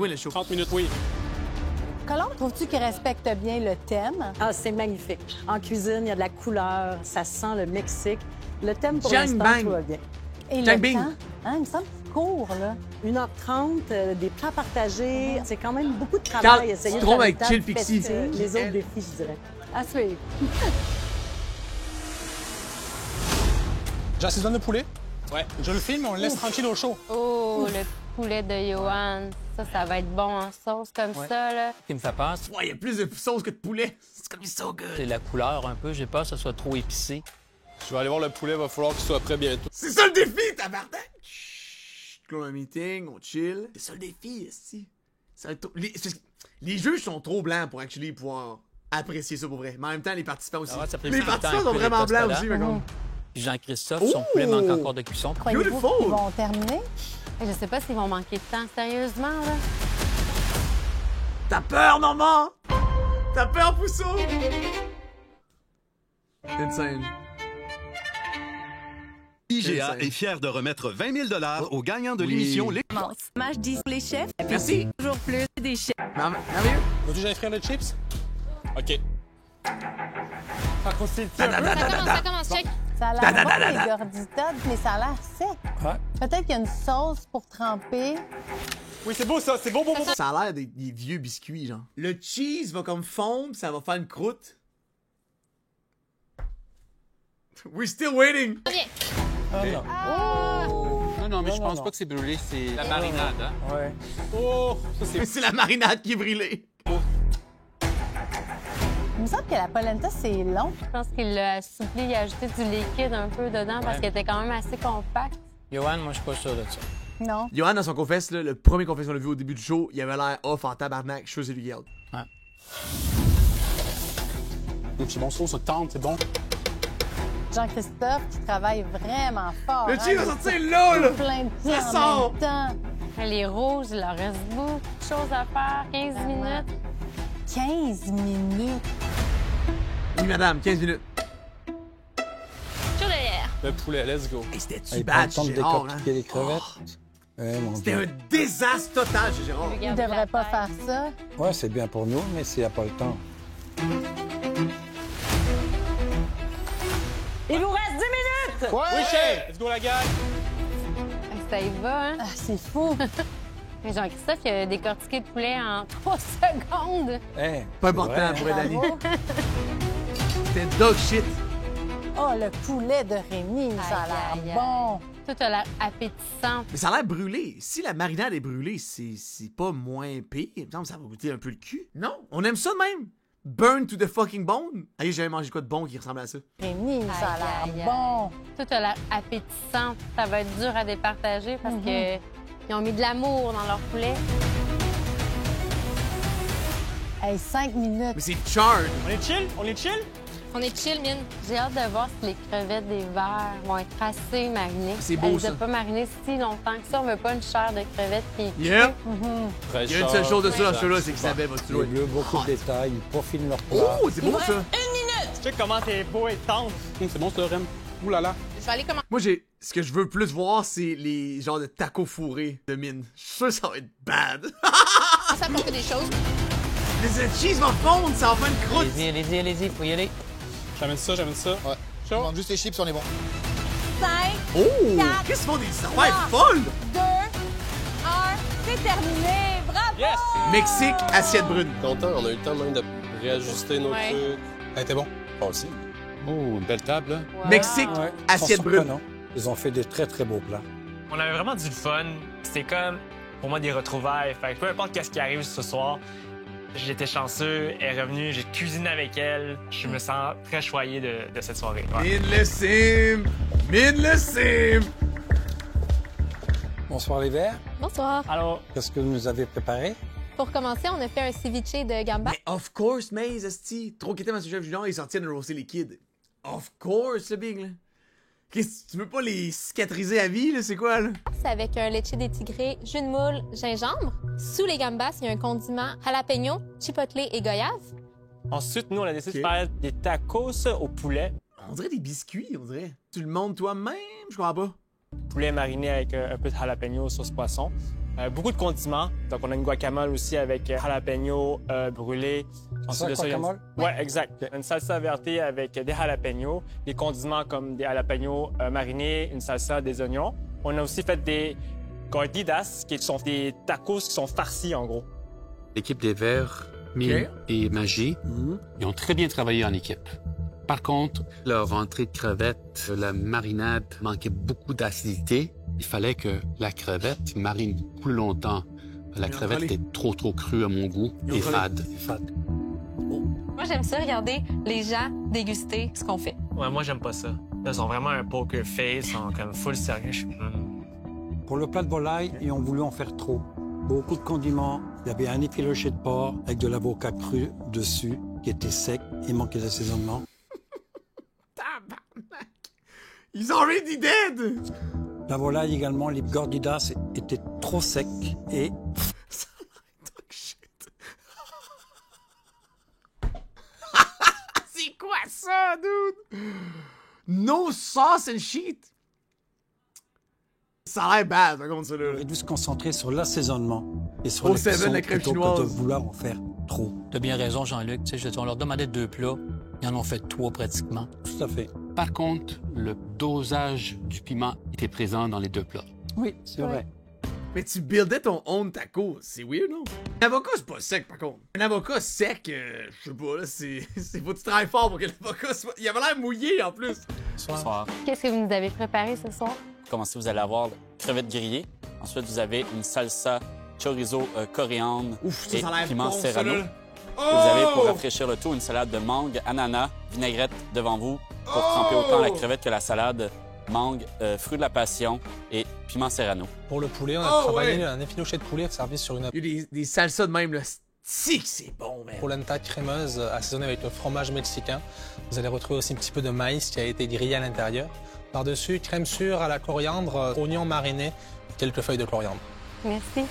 le show. 30 minutes, oui. Colombe, trouves-tu qu'il respecte bien le thème? Ah, c'est magnifique. En cuisine, il y a de la couleur, ça sent le Mexique. Le thème, pour Jiang l'instant, bang. tout va bien. Et Jiang le bing. temps? Hein, il me semble qu'il court, là. 1h30, des plats partagés. C'est quand même beaucoup de Carl, travail. Essayer tu de trouves faire avec une table Chill Pixie. festive. Les autres défis, je dirais. À suivre. J'assaisonne le poulet. Ouais. Je le filme et on le laisse tranquille au chaud. Oh, le poulet de Johan. Ça va être bon en sauce comme ça, là. Ce qui me fait peur, Ouais, il y a plus de sauce que de poulet. C'est comme so good. c'est la couleur un peu. J'ai peur que ce soit trop épicé. Je vais aller voir le poulet, va falloir qu'il soit prêt bientôt. C'est ça le défi, tabarnak! Chut, close un meeting, on chill. C'est ça le défi, ici. Les juges sont trop blancs pour actually pouvoir apprécier ça pour vrai. Mais en même temps, les participants aussi. Ah ouais, ça fait Les plus de temps participants sont que vraiment le blancs poste aussi, là. mais comme. Puis Jean-Christophe, son poulet manque encore de cuisson. Croyez-vous Beautiful. qu'ils vont terminer? Je sais pas s'ils vont manquer de temps, sérieusement, là. T'as peur, Normand? T'as peur, Pousseau? Insane. IGA est fier de remettre 20 000 $ aux gagnants de l'émission Les... Match 10 les chefs. Merci. Toujours plus des chefs. Merveilleux. Veux-tu que j'aille frire les chips? OK. Ça croustille Ça commence, check. Ça a l'air bon, les gorditas, mais ça a l'air sec. Peut-être qu'il y a une sauce pour tremper. Oui, c'est beau ça, c'est beau. Ça a l'air des vieux biscuits, genre. Le cheese va comme fondre, ça va faire une croûte. We're still waiting. Non, mais je pense pas que c'est brûlé, c'est la marinade, hein? Ouais. Oh, ça c'est... C'est la marinade qui est brûlée. Il me semble que la polenta, c'est long. Je pense qu'il l'a assoupli, il a ajouté du liquide un peu dedans parce qu'elle était quand même assez compacte. Johan, moi, je suis pas sûr de ça. Non. Johan, dans son confesse, là, le premier confesse qu'on a vu au début du show, il avait l'air off en tabarnak. Je suis sûr que c'est lui qui out. Ouais. C'est bon, sauce, ça tente, c'est bon. Jean-Christophe qui travaille vraiment fort. Le cheese va sortir là, là! Plein de plans Ça sort! en même temps. Les rouges, il leur reste beaucoup de choses à faire. 15 minutes. 15 minutes. Oui, madame, 15 minutes. Chaud derrière. Le poulet, let's go. Et c'était-tu Il prend bad, le temps de Gérard, hein? décortiquer les crevettes. Ouais, mon C'était Dieu. un désastre total chez Gérard. Il ne devrait pas faire ça. Ouais, c'est bien pour nous, mais s'il n'y a pas le temps. Il vous reste 10 minutes! Oui, chef! Let's go, la gang! Ça y va, hein? Ah, c'est fou. Mais Jean-Christophe, il a décortiqué le poulet en 3 secondes. Hey, Pas important vrai, pour Dani. Bravo. C'était dog shit. Oh, le poulet de Rémi, ça a Aïe, aïe, l'air bon. Tout a l'air appétissant. Mais ça a l'air brûlé. Si la marinade est brûlée, c'est pas moins pire. Il me semble que ça va goûter un peu le cul. Non, on aime ça de même. Burn to the fucking bone. Allez, j'avais mangé quoi de bon qui ressemble à ça? Rémi, ça a Aïe, l'air aïe, bon. Tout a l'air appétissant. Ça va être dur à départager parce que ils ont mis de l'amour dans leur poulet. Hey, 5 minutes. Mais c'est charred. On est chill? On est chill? On est chill, mine. J'ai hâte de voir si les crevettes des verts vont être assez marinées. C'est beau, Elles ça. ne pas marinées si longtemps que ça. On veut pas une chair de crevettes qui est Yep. Très Il y a une seule chose de ça dans ce show-là, c'est que qu'Isabelle va se Les jouer. bleus, beaucoup de détails, ils peaufinent leur plat. Oh, c'est beau ça. Check comment t'es beau et tendre. C'est bon, ce Lorraine. Ouh là là. Je vais aller commencer. Moi, ce que je veux plus voir, c'est les genres de tacos fourrés de mine. Je suis sûr que ça va être bad. à apporter des choses. Les cheese vont fondre, ça va faire une croûte. Allez-y, faut y aller. J'amène ça. Ouais. Je demande juste les chips, on est bon. 5, Oh! 4, Qu'est-ce qu'ils font des affaires folles? 2, 1, c'est terminé. Bravo! Yes! Mexique, assiette brune. Content, on a eu le temps même de réajuster nos Ouais. trucs. Ça a été bon. On le sait. Oh, une belle table, là. Mexique, Ouais, assiette ils sont brune. surprenants. Ils ont fait des très, très beaux plats. On avait vraiment du fun. C'était comme, pour moi, des retrouvailles. Fait que peu importe qu'est-ce qui arrive ce soir, j'étais chanceux. Elle est revenue, j'ai cuisiné avec elle. Je me sens très choyé de cette soirée. Ouais. Mine le sim! Mine le sim! Bonsoir les verts. Bonsoir. Alors, Qu'est-ce que vous nous avez préparé? Pour commencer, on a fait un ceviche de gamba. Mais of course, Maze, esti. Trop quitté Masterchef Junior, ils s'en tiennent de roaster les kids. Of course, le big, là. Qu'est-ce que tu veux pas les cicatriser à vie, là? C'est quoi, là? C'est avec un leche des tigrés, jus de moule, gingembre. Sous les gambas, il y a un condiment jalapeno, chipotle et goyave. ensuite, nous, on a décidé Ok. de faire des tacos au poulet. On dirait des biscuits, on dirait. Tu le montes toi-même? Je comprends pas. Poulet mariné avec un peu de jalapeno sauce poisson. Beaucoup de condiments. Donc, on a une guacamole aussi avec jalapeno brûlé. Ça, de ça, il y a une- guacamole? Ouais, exact. Une salsa verte avec des jalapenos, des condiments comme des jalapenos marinés, une salsa, des oignons. On a aussi fait des gorditas, qui sont des tacos qui sont farcis, en gros. L'équipe des Verts, Mine et Magie, ils ont très bien travaillé en équipe. Par contre, leur entrée de crevettes, la marinade manquait beaucoup d'acidité. Il fallait que la crevette marine plus longtemps. La crevette était trop crue à mon goût et fade. Moi, j'aime ça, regarder les gens déguster ce qu'on fait. Ouais, moi, j'aime pas ça. Là, ils sont vraiment un poker face, ils sont comme full sérieux. Pour le plat de volaille, ils ont voulu en faire trop. Beaucoup de condiments. Il y avait un effiloché de porc avec de l'avocat cru dessus qui était sec et manquait d'assaisonnement. Ils ont already dead! La volaille également, les gorditas étaient trop secs et C'est quoi ça, dude? No sauce and shit! Ça a l'air bad, par contre, ça, là. on aurait dû se concentrer sur l'assaisonnement et sur Au la Seven, cuisson la crème plutôt que chinoise. de vouloir en faire trop. T'as bien raison, Jean-Luc. Tu sais, je veux dire, on leur demandait 2 plats. Ils en ont fait 3 pratiquement. Tout à fait. Par contre, le dosage du piment était présent dans les 2 plats. Oui, c'est vrai. Mais tu buildais ton own taco, c'est weird, non? Un avocat, c'est pas sec, par contre. Un avocat sec, je sais pas, là, c'est faut que tu travailles fort pour que l'avocat soit... Il avait l'air mouillé, en plus. Bonsoir. Qu'est-ce que vous nous avez préparé ce soir? Commencez, vous allez avoir crevettes grillées. Ensuite, vous avez une salsa chorizo coriandre Ouf, ça, et ça a l'air piment bon, ça, serrano. là. Vous avez, pour Oh! rafraîchir le tout, une salade de mangue, ananas, vinaigrette devant vous pour tremper autant la crevette que la salade, mangue, fruits de la passion et piment serrano. Pour le poulet, on a Oh, travaillé ouais. un effiloché de poulet servi sur une Il y a des salsas de même, là. C'est bon, man. polenta crémeuse assaisonnée avec le fromage mexicain. Vous allez retrouver aussi un petit peu de maïs qui a été grillé à l'intérieur. Par-dessus, crème sûre à la coriandre, oignons marinés, quelques feuilles de coriandre. Merci.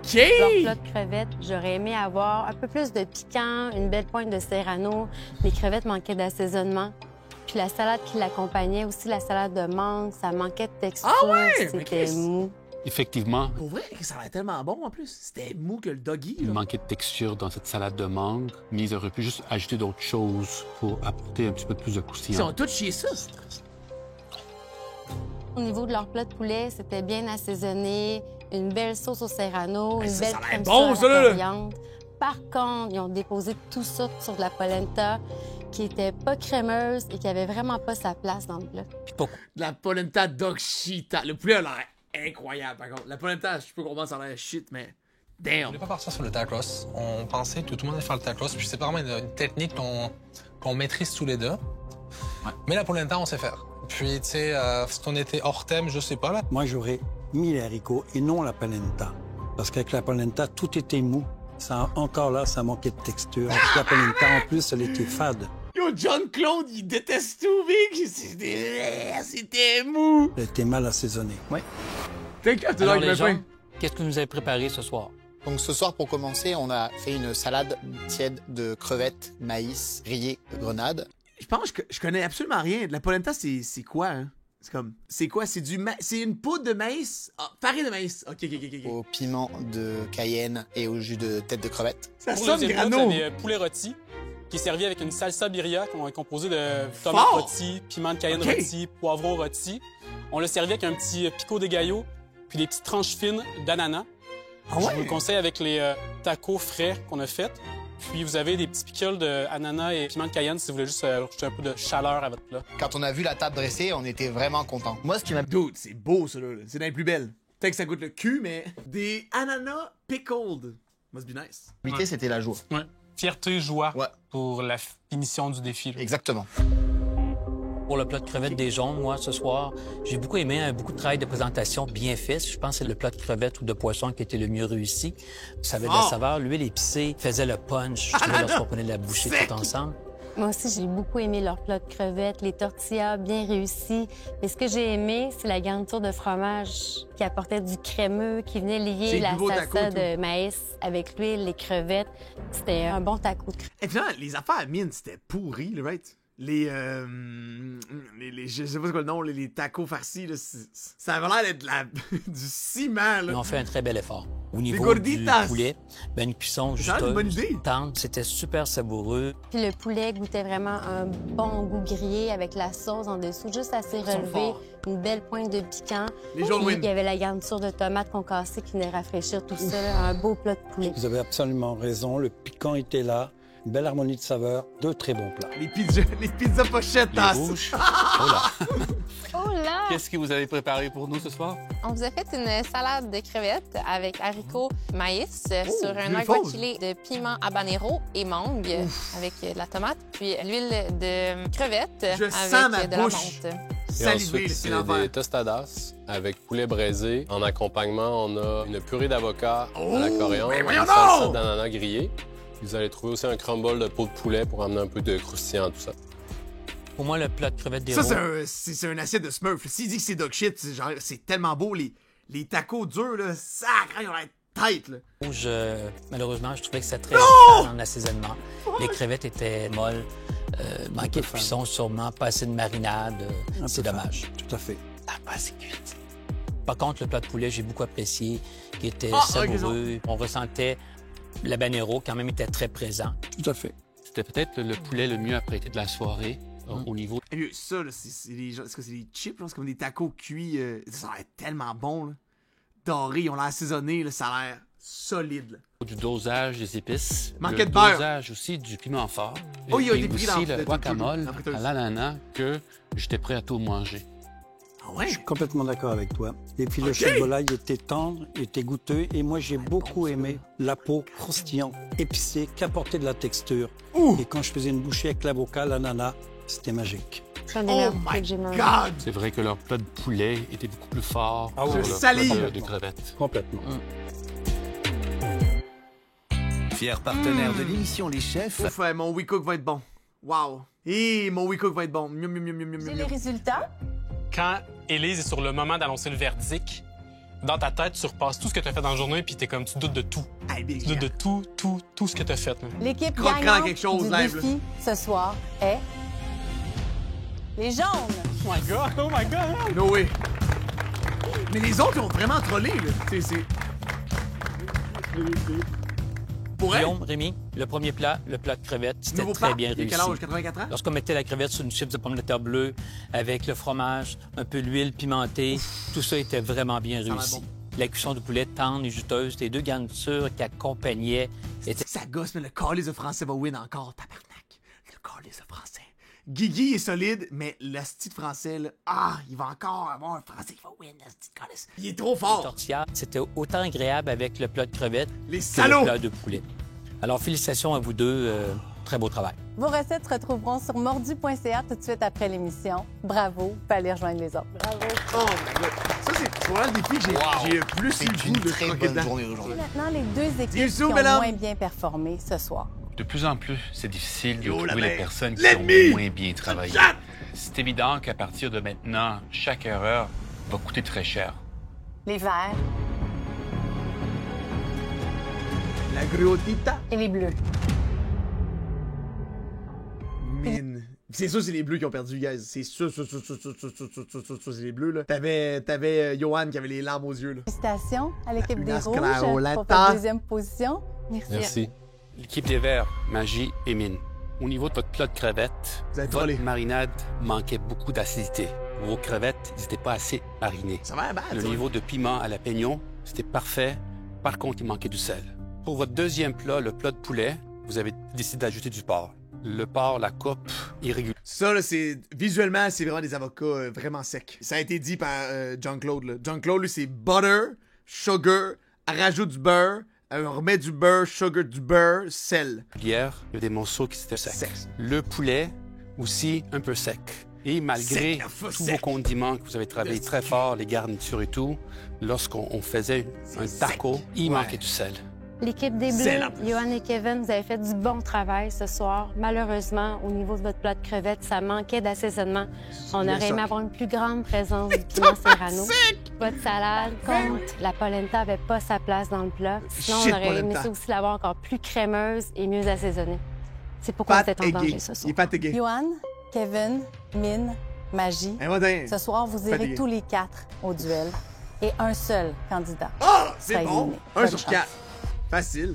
OK! Leur plat de crevettes, j'aurais aimé avoir un peu plus de piquant, une belle pointe de serrano. Les crevettes manquaient d'assaisonnement. Puis la salade qui l'accompagnait, aussi la salade de mangue, ça manquait de texture. Ah ouais? Mais C'était Chris! mou. Effectivement, Pour vrai, ça a l'air tellement bon, en plus. C'était mou que le doggy, il là. manquait de texture dans cette salade de mangue, mais ils auraient pu juste ajouter d'autres choses pour apporter un petit peu plus de Ils ont croustillant. tous chié ça. Au niveau de leur plat de poulet, c'était bien assaisonné, une belle sauce au serrano, Ben, une ça, belle ça a l'air crème bon, sûre ça, à la là. coriandre. Par contre, ils ont déposé tout ça sur de la polenta qui était pas crémeuse et qui avait vraiment pas sa place dans le plat. De la polenta dog shit. Le poulet a l'air incroyable, par contre. La polenta, je peux comprendre, ça a l'air shit, mais... On Damn! voulait pas partir sur le tacos. On pensait que tout le monde allait faire le tacos, puis c'est vraiment une technique qu'on maîtrise tous les deux. Mais la polenta, on sait faire. Puis, tu sais, si on était hors thème, je sais pas, là. Moi, j'aurais mis les haricots et non la polenta. Parce qu'avec la polenta, tout était mou. Ça, encore là, ça manquait de texture. Avec la polenta, en plus, elle était fade. Yo, John Claude, il déteste tout, Big! C'était mou! Elle était mal assaisonnée. Oui. T'inquiète, Alors, là, les il gens, qu'est-ce que vous nous avez préparé ce soir? Donc ce soir, pour commencer, on a fait une salade tiède de crevettes, maïs, grillé de grenade. Je pense que je connais absolument rien. De la polenta, c'est quoi, hein? C'est quoi? C'est une poudre de maïs? Ah, farine de maïs. OK. Au piment de cayenne et au jus de tête de crevette. Ça sonne grano! Vous avez poulet rôti, qui est servi avec une salsa birria composée de tomates rôties, piment de cayenne rôti, poivron rôti. On l'a servi avec un petit pico de gallo, puis des petites tranches fines d'ananas. Je vous le conseille avec les tacos frais qu'on a faits. Puis vous avez des petits pickles d'ananas et piment de cayenne si vous voulez juste rajouter un peu de chaleur à votre plat. Quand on a vu la table dressée, on était vraiment contents. Moi, ce qui m'a... Dude, c'est beau, ça, là. C'est dans les plus belles. Peut-être que ça goûte le cul, mais... Des ananas pickled. Must be nice. L'idée, c'était la joie. Ouais. Fierté, joie pour la finition du défi. Là. Exactement. Pour le plat de crevettes des jaunes, moi, ce soir, j'ai beaucoup aimé beaucoup de travail de présentation bien fait. Je pense que c'est le plat de crevettes ou de poisson qui était le mieux réussi. Ça avait de la saveur. L'huile épicée faisait le punch. Je trouvais lorsqu'on prenait de la bouchée tout ensemble. Moi aussi, j'ai beaucoup aimé leur plat de crevettes, les tortillas bien réussis. Mais ce que j'ai aimé, c'est la garniture de fromage qui apportait du crémeux, qui venait lier la salsa de maïs avec l'huile, les crevettes. C'était un bon taco de crevettes. Et finalement, les affaires à mine, c'était pourri, là, right? Les je sais pas c'est quoi le nom, les tacos farcis, là, ça avait l'air d'être du ciment, là. Ils ont fait un très bel effort. Au niveau du poulet, une cuisson justeuse, tendre, c'était super savoureux. Puis le poulet goûtait vraiment un bon goût grillé avec la sauce en dessous, juste assez relevé, une belle pointe de piquant. Puis il y avait la garniture de tomates concassées qui venait rafraîchir tout ça, là, un beau plat de poulet. Vous avez absolument raison, le piquant était là. Une belle harmonie de saveurs, deux très bons plats. Les pizzas pochettes, rouges. Oh là! Oh là! Qu'est-ce que vous avez préparé pour nous ce soir? On vous a fait une salade de crevettes avec haricots, maïs, sur un aguachile de piment habanero et mangue avec de la tomate, puis l'huile de crevettes avec de la menthe. Et ensuite, c'est des tostadas avec poulet braisé. En accompagnement, on a une purée d'avocat à la coriandre, une salsa d'ananas grillée. Vous allez trouver aussi un crumble de peau de poulet pour amener un peu de croustillant à tout ça. Pour moi, le plat de crevettes des Ça, c'est un assiette de Smurf. S'il dit que c'est dog shit, c'est tellement beau. Les tacos durs, là, sacré, ils ont l'air tête, là. Rouge, malheureusement, je trouvais que c'était très sale en assaisonnement. Les crevettes étaient molles, manquaient de cuisson sûrement, pas assez de marinade. C'est dommage. Tout à fait. Pas assez cuite. Par contre, le plat de poulet, j'ai beaucoup apprécié, qui était savoureux. On ressentait l'habanero quand même était très présent. Tout à fait. C'était peut-être le poulet le mieux apprêté de la soirée au niveau. Et ça, là, c'est des chips, là? C'est comme des tacos cuits. Ça a l'air tellement bon, là. Dorés, ils ont l'air assaisonnés, là, ça a l'air solide. Là. Du dosage des épices. Manquait de beurre. Le dosage aussi du piment fort. Oh, il y a des prix aussi le guacamole à l'ananas que j'étais prêt à tout manger. Je suis complètement d'accord avec toi. Les filochés de volaille étaient tendres, étaient goûteux, et moi j'ai beaucoup aimé la peau croustillante, épicée, qui apportait de la texture. Et quand je faisais une bouchée avec l'avocat, l'ananas, c'était magique. Oh my God! C'est vrai que leur plat de poulet était beaucoup plus fort que leur plat de crevettes. Complètement. Fier partenaire de l'émission Les Chefs. Ouf, mon WeCook va être bon. Wow. Et mon WeCook va être bon. J'ai les résultats. Quand Élise est sur le moment d'annoncer le verdict, dans ta tête, tu repasses tout ce que tu as fait dans la journée, puis t'es comme, tu doutes de tout. Tu doutes de tout ce que tu as fait. L'équipe gagnante du défi ce soir est... les jaunes. Oh my God! No way. Mais les autres, ils ont vraiment trollé, là. C'est... Guillaume, Rémi, le premier plat, le plat de crevettes, c'était très bien réussi. Quel âge, 84 ans? Lorsqu'on mettait la crevette sur une chips de pommes de terre bleues, avec le fromage, un peu l'huile pimentée, tout ça était vraiment bien réussi. La cuisson du poulet tendre et juteuse, les deux garnitures qui accompagnaient... Ça gosse, mais le calice de français va win encore, tabarnak. Le calice de français. Guigui est solide, mais l'hostie de français, là, il va encore avoir un français qui va win, l'hostie de calice. Il est trop fort. Les tortillas, c'était autant agréable avec le plat de crevettes que le plat de poulet. Alors, félicitations à vous deux. Très beau travail. Vos recettes se retrouveront sur mordu.ca tout de suite après l'émission. Bravo, vous pouvez aller rejoindre les autres. Bravo. Oh my God. Ça, c'est vraiment le défi que j'ai le plus eu le goût de croquer dedans. Et maintenant, les deux équipes qui ont moins bien performé ce soir. De plus en plus, c'est difficile de trouver les personnes qui ont moins bien travaillé. C'est évident qu'à partir de maintenant, chaque erreur va coûter très cher. Les verts. La gruotita. Et les bleus. Mine. C'est sûr, c'est les bleus qui ont perdu, guys. C'est sûr, c'est les bleus, là. T'avais Johan qui avait les larmes aux yeux, là. Félicitations à l'équipe des Rouges Crolata. pour ta deuxième position. Merci. L'équipe des Verts, Magie et Mine. Au niveau de votre plat de crevettes, votre marinade manquait beaucoup d'acidité. Vos crevettes n'étaient pas assez marinées. Ça va, Le niveau de piment à la peignon, c'était parfait. Par contre, il manquait du sel. Pour votre deuxième plat, le plat de poulet, vous avez décidé d'ajouter du porc. Le porc, la coupe, irrégulière. Ça, là, c'est... Visuellement, c'est vraiment des avocats vraiment secs. Ça a été dit par Jean-Claude, là. Jean-Claude, lui, c'est butter, sugar, rajoute du beurre, on remet du beurre, sugar, du beurre, sel. Hier, il y a des morceaux qui étaient secs. Le poulet, aussi, un peu sec. Et malgré tous vos condiments que vous avez travaillé très fort, les garnitures et tout, lorsqu'on faisait un taco, il manquait du sel. L'équipe des Bleus, Johan et Kevin, vous avez fait du bon travail ce soir. Malheureusement, au niveau de votre plat de crevettes, ça manquait d'assaisonnement. On aurait aimé avoir une plus grande présence du piment serrano. Votre salade, contre la polenta, n'avait pas sa place dans le plat. Sinon, on aurait aimé ça aussi l'avoir encore plus crémeuse et mieux assaisonnée. C'est pourquoi vous êtes en danger ce soir. Johan, Kevin, Mine, Magie. Ce soir, vous irez tous les 4 au duel. Et un seul candidat. C'est bon! 1 sur 4. Facile.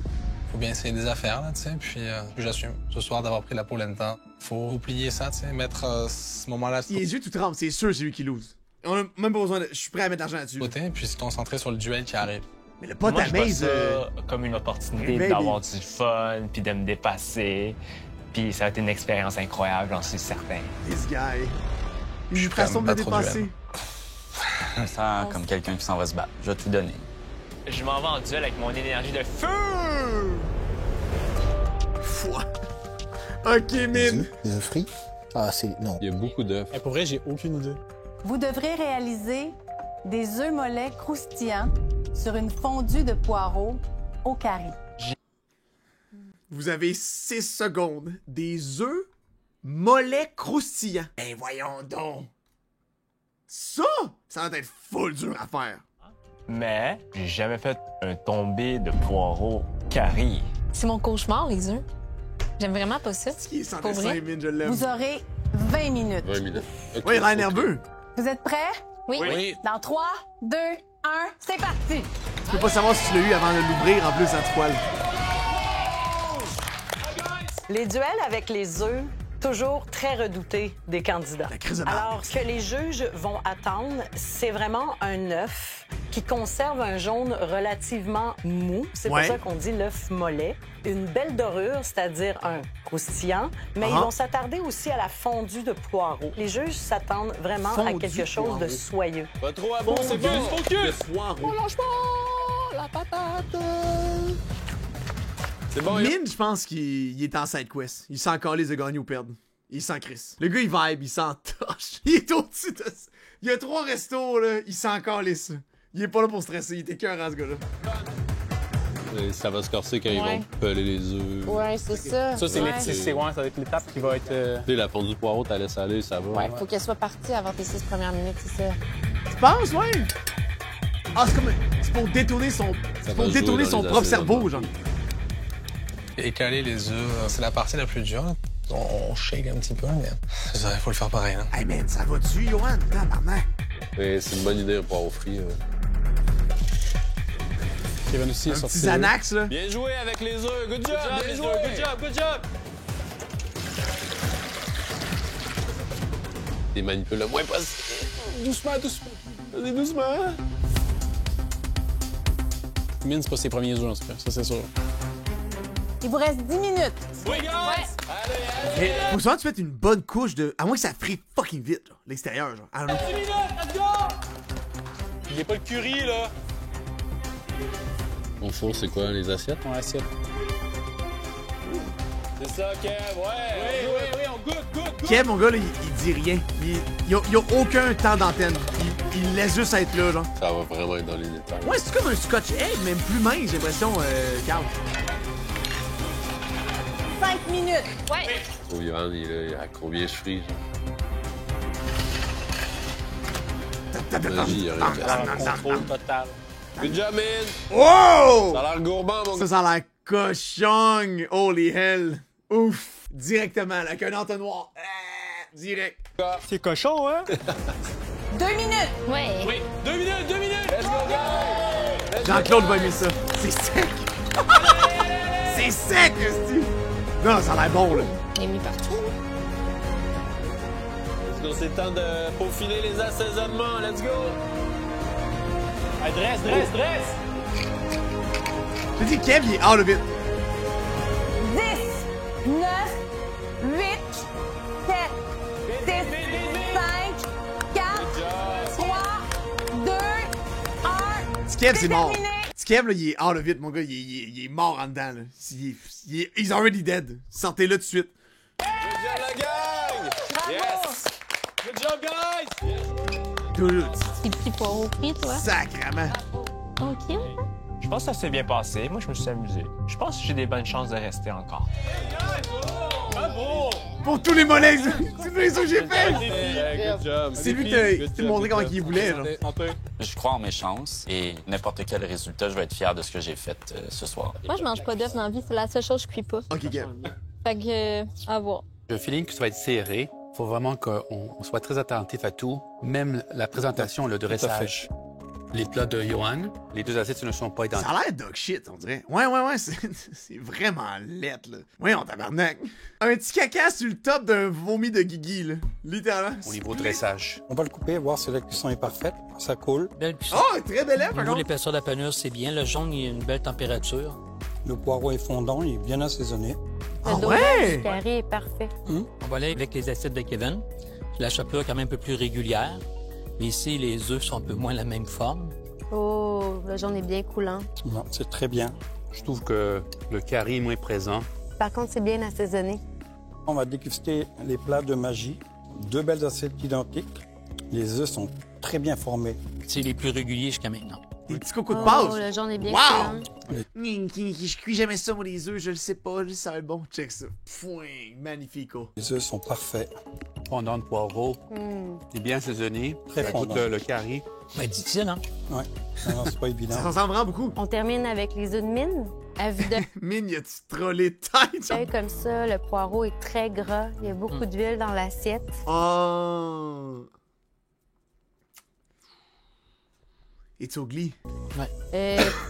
Faut bien essayer des affaires, là, tu sais, puis j'assume ce soir d'avoir pris la polenta. Faut oublier ça, tu sais, mettre ce moment-là... Les yeux tout tremblent, c'est sûr c'est lui qui lose. On a même pas besoin de... Je suis prêt à mettre l'argent là-dessus. Puis se concentrer sur le duel qui arrive. Mais le pot à maise... comme une opportunité d'avoir du fun, puis de me dépasser. Puis ça a été une expérience incroyable, j'en suis certain. This guy. Une façon de me dépasser. Je me sens comme quelqu'un qui s'en va se battre. Je vais tout donner. Je m'en vais en duel avec mon énergie de feu! Ok, Mine. Des œufs frits? Ah, c'est... Non. Il y a beaucoup d'œufs. Pour vrai, j'ai aucune idée. Vous devrez réaliser des œufs mollets croustillants sur une fondue de poireaux au carré. Vous avez 6 secondes. Des œufs mollets croustillants. Ben voyons donc. Ça va être full dur à faire. Mais j'ai jamais fait un tombé de poireaux carré. C'est mon cauchemar, les œufs. J'aime vraiment pas ça. Pour vrai. Mine, je l'aime. Vous aurez 20 minutes. 20 minutes. Okay, oui, il rend nerveux. Vous êtes prêts? Oui. Dans 3, 2, 1, c'est parti! Tu peux pas savoir si tu l'as eu avant de l'ouvrir, en plus, à toile. Les duels avec les œufs, toujours très redoutés des candidats. Alors, ce que les juges vont attendre, c'est vraiment un œuf qui conserve un jaune relativement mou. C'est pour ça qu'on dit l'œuf mollet. Une belle dorure, c'est-à-dire un croustillant. Mais ils vont s'attarder aussi à la fondue de poireaux. Les juges s'attendent vraiment à quelque chose de soyeux. Pas trop à bon, c'est bon. Focus! On lâche pas la patate! C'est bon, Mine, je pense qu'il est en side quest. Il sent encore les gagner ou perdre. Il sent Chris. Le gars, il vibe, il sent torche. Il est au-dessus de... Il y a 3 restos, là. Il sent encore les... Il est pas là pour stresser. Il était cœurant, ce gars-là. Ça va se corser quand ils vont peler les œufs. Ouais, c'est ça. Ça, c'est ça va être l'étape qui va être... La fondue de poireau, t'as laissé aller, ça va. Ouais, faut qu'elle soit partie avant tes 6 premières minutes, c'est ça. Tu penses, ouais? Ah, c'est comme... C'est pour détourner son... C'est pour détourner son propre cerveau, genre. Écaler les œufs, c'est la partie la plus dure. On shake un petit peu, mais c'est ça, il faut le faire pareil. Hein. Hey man, ça va-tu, Johan? Tabarnak! C'est une bonne idée, un poireau frit. Kevin aussi un petit Xanax, là. Bien joué avec les œufs, good job! Bien joué! Good job! T'es manipulé le moins possible. Doucement. Vas-y, doucement. Mine, c'est pas ses premiers œufs, en tout cas. Ça, c'est sûr. Il vous reste 10 minutes. Oui, guys! Allez! Faut souvent que tu mettes une bonne couche de... À moins que ça frite fucking vite, là, l'extérieur, genre. 10 minutes, let's go! J'ai pas le curry, là. Au four, c'est quoi, les assiettes? Ouais, assiette. C'est ça, Kev, ouais! Oui, on goûte! Kev, mon gars, là, il dit rien. Il y a aucun temps d'antenne. Il laisse juste être là, genre. Ça va vraiment être dans les détails. Ouais, c'est comme un scotch egg, même plus mince, j'ai l'impression, Carl. 5 minutes. Ouais. Oh, Johan, il a combien de fruits, genre? Magie, il a rien. Contrôle total. Good job, man! Wow! Ça a l'air gourmand, mon gars. Ça a l'air cochon! Holy hell! Ouf! Directement, là, avec un entonnoir. Direct. C'est cochon, hein? 2 minutes! Ouais. Oui, 2 minutes, 2 minutes! Let's go, guys! Jean-Claude va aimer ça. C'est sec. C'est sec, esti. Non, ça a l'air bon, là. Il est mis partout. Let's go, c'est le temps de peaufiner les assaisonnements. Let's go! Hey, dresse! Je dis, Kev, il est out of it. 10, 9, 8, 7, 6, 5, 4, 3, 2, 1. Kev, c'est mort. Kev, là, il est out of it, mon gars. Il est mort en dedans, là. He's already dead. Sortez-le tout de suite. Good job, la gang! Yes! Good job, guys! Dude. Des petits poireaux frits, toi. Sacrément. OK. Je pense que ça s'est bien passé. Moi, je me suis amusé. Je pense que j'ai des bonnes chances de rester encore. Bravo! Pour tous les mollets, tous les que j'ai fait. Good job. C'est lui qui t'a montré comment il voulait, là. Je crois en mes chances et n'importe quel résultat, je vais être fier de ce que j'ai fait ce soir. Moi, je mange pas d'œufs dans la vie. C'est la seule chose que je cuis pas. OK, Kev. Fait que, à voir. J'ai un feeling que ça va être serré. Faut vraiment qu'on soit très attentif à tout, même la présentation, le dressage. Les plats de Johan, les deux assiettes ne sont pas identiques. Ça a l'air dog shit, on dirait. Ouais, c'est vraiment laid, là. Voyons, tabarnak. Un petit caca sur le top d'un vomi de Guigui, là. Littéralement. Au niveau dressage. On va le couper, voir si la cuisson est parfaite. Ça coule. Belle cuisson. Oh, très belle lèvre, Au niveau de l'épaisseur de la panure, c'est bien. Le jaune, il y a une belle température. Le poireau est fondant, il est bien assaisonné. Le dosage du carré est parfait. On va aller avec les assiettes de Kevin. La chapelure est quand même un peu plus régulière. Mais ici, les œufs sont un peu moins la même forme. Oh, le jaune est bien coulant. Non, c'est très bien. Je trouve que le carré est moins présent. Par contre, c'est bien assaisonné. On va déguster les plats de magie. 2 belles assiettes identiques. Les œufs sont très bien formés. C'est les plus réguliers jusqu'à maintenant. Des petits cocos de Oh, base. le jaune est bien Wow! coulant. Je cuis jamais ça, moi, les œufs. Je le sais pas. Ça va être bon. Check ça. Fouin. Magnifico. Les œufs sont parfaits. Fondant de poireau. Il est bien assaisonné. Très Ça fondant. goûte le carré. Ben, difficile, hein? Ouais. Non, c'est pas évident. Ça ressemble vraiment beaucoup. On termine avec les œufs de mine. À vue d'œil Mine, y a-tu trollé tête? comme ça, le poireau est très gras. Il y a beaucoup d'huile dans l'assiette. Oh. It's ugly.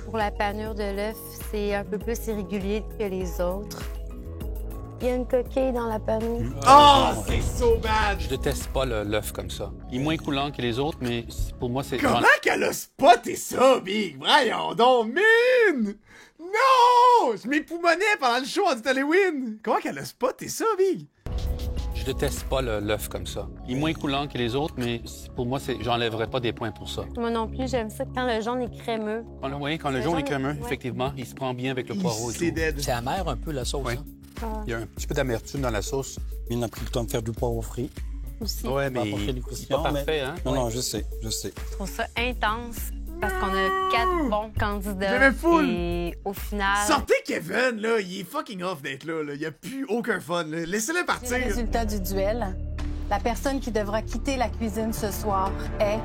Pour la panure de l'œuf, c'est un peu plus irrégulier que les autres. Il y a une coquille dans la panure. Oh, c'est so bad! Je déteste pas l'œuf comme ça. Il est moins coulant que les autres, mais pour moi, c'est... Comment qu'elle a spoté ça, Big? Voyons donc, mine! Non! Je m'époumonnais pendant le show en Halloween! Comment qu'elle a spoté ça, Big? Je déteste pas l'œuf comme ça. Il est moins coulant que les autres, mais pour moi, j'enlèverais pas des points pour ça. Moi non plus, j'aime ça quand le jaune est crémeux. Quand le jaune est crémeux, effectivement, il se prend bien avec le poireau et tout. C'est amer un peu, la sauce. Oui. Hein? Ah. Il y a un petit peu d'amertume dans la sauce. Il a pris le temps de faire du poireau frit. Aussi. Ouais, mais il il est pas parfait, hein? Non, non, je sais. Je trouve ça intense parce qu'on a 4 bons candidats. J'avais full. Et au final... Sortez Kevin, là! Il est fucking off d'être là, là. Il y a plus aucun fun, là. Laissez-le partir. Le résultat du duel. La personne qui devra quitter la cuisine ce soir est...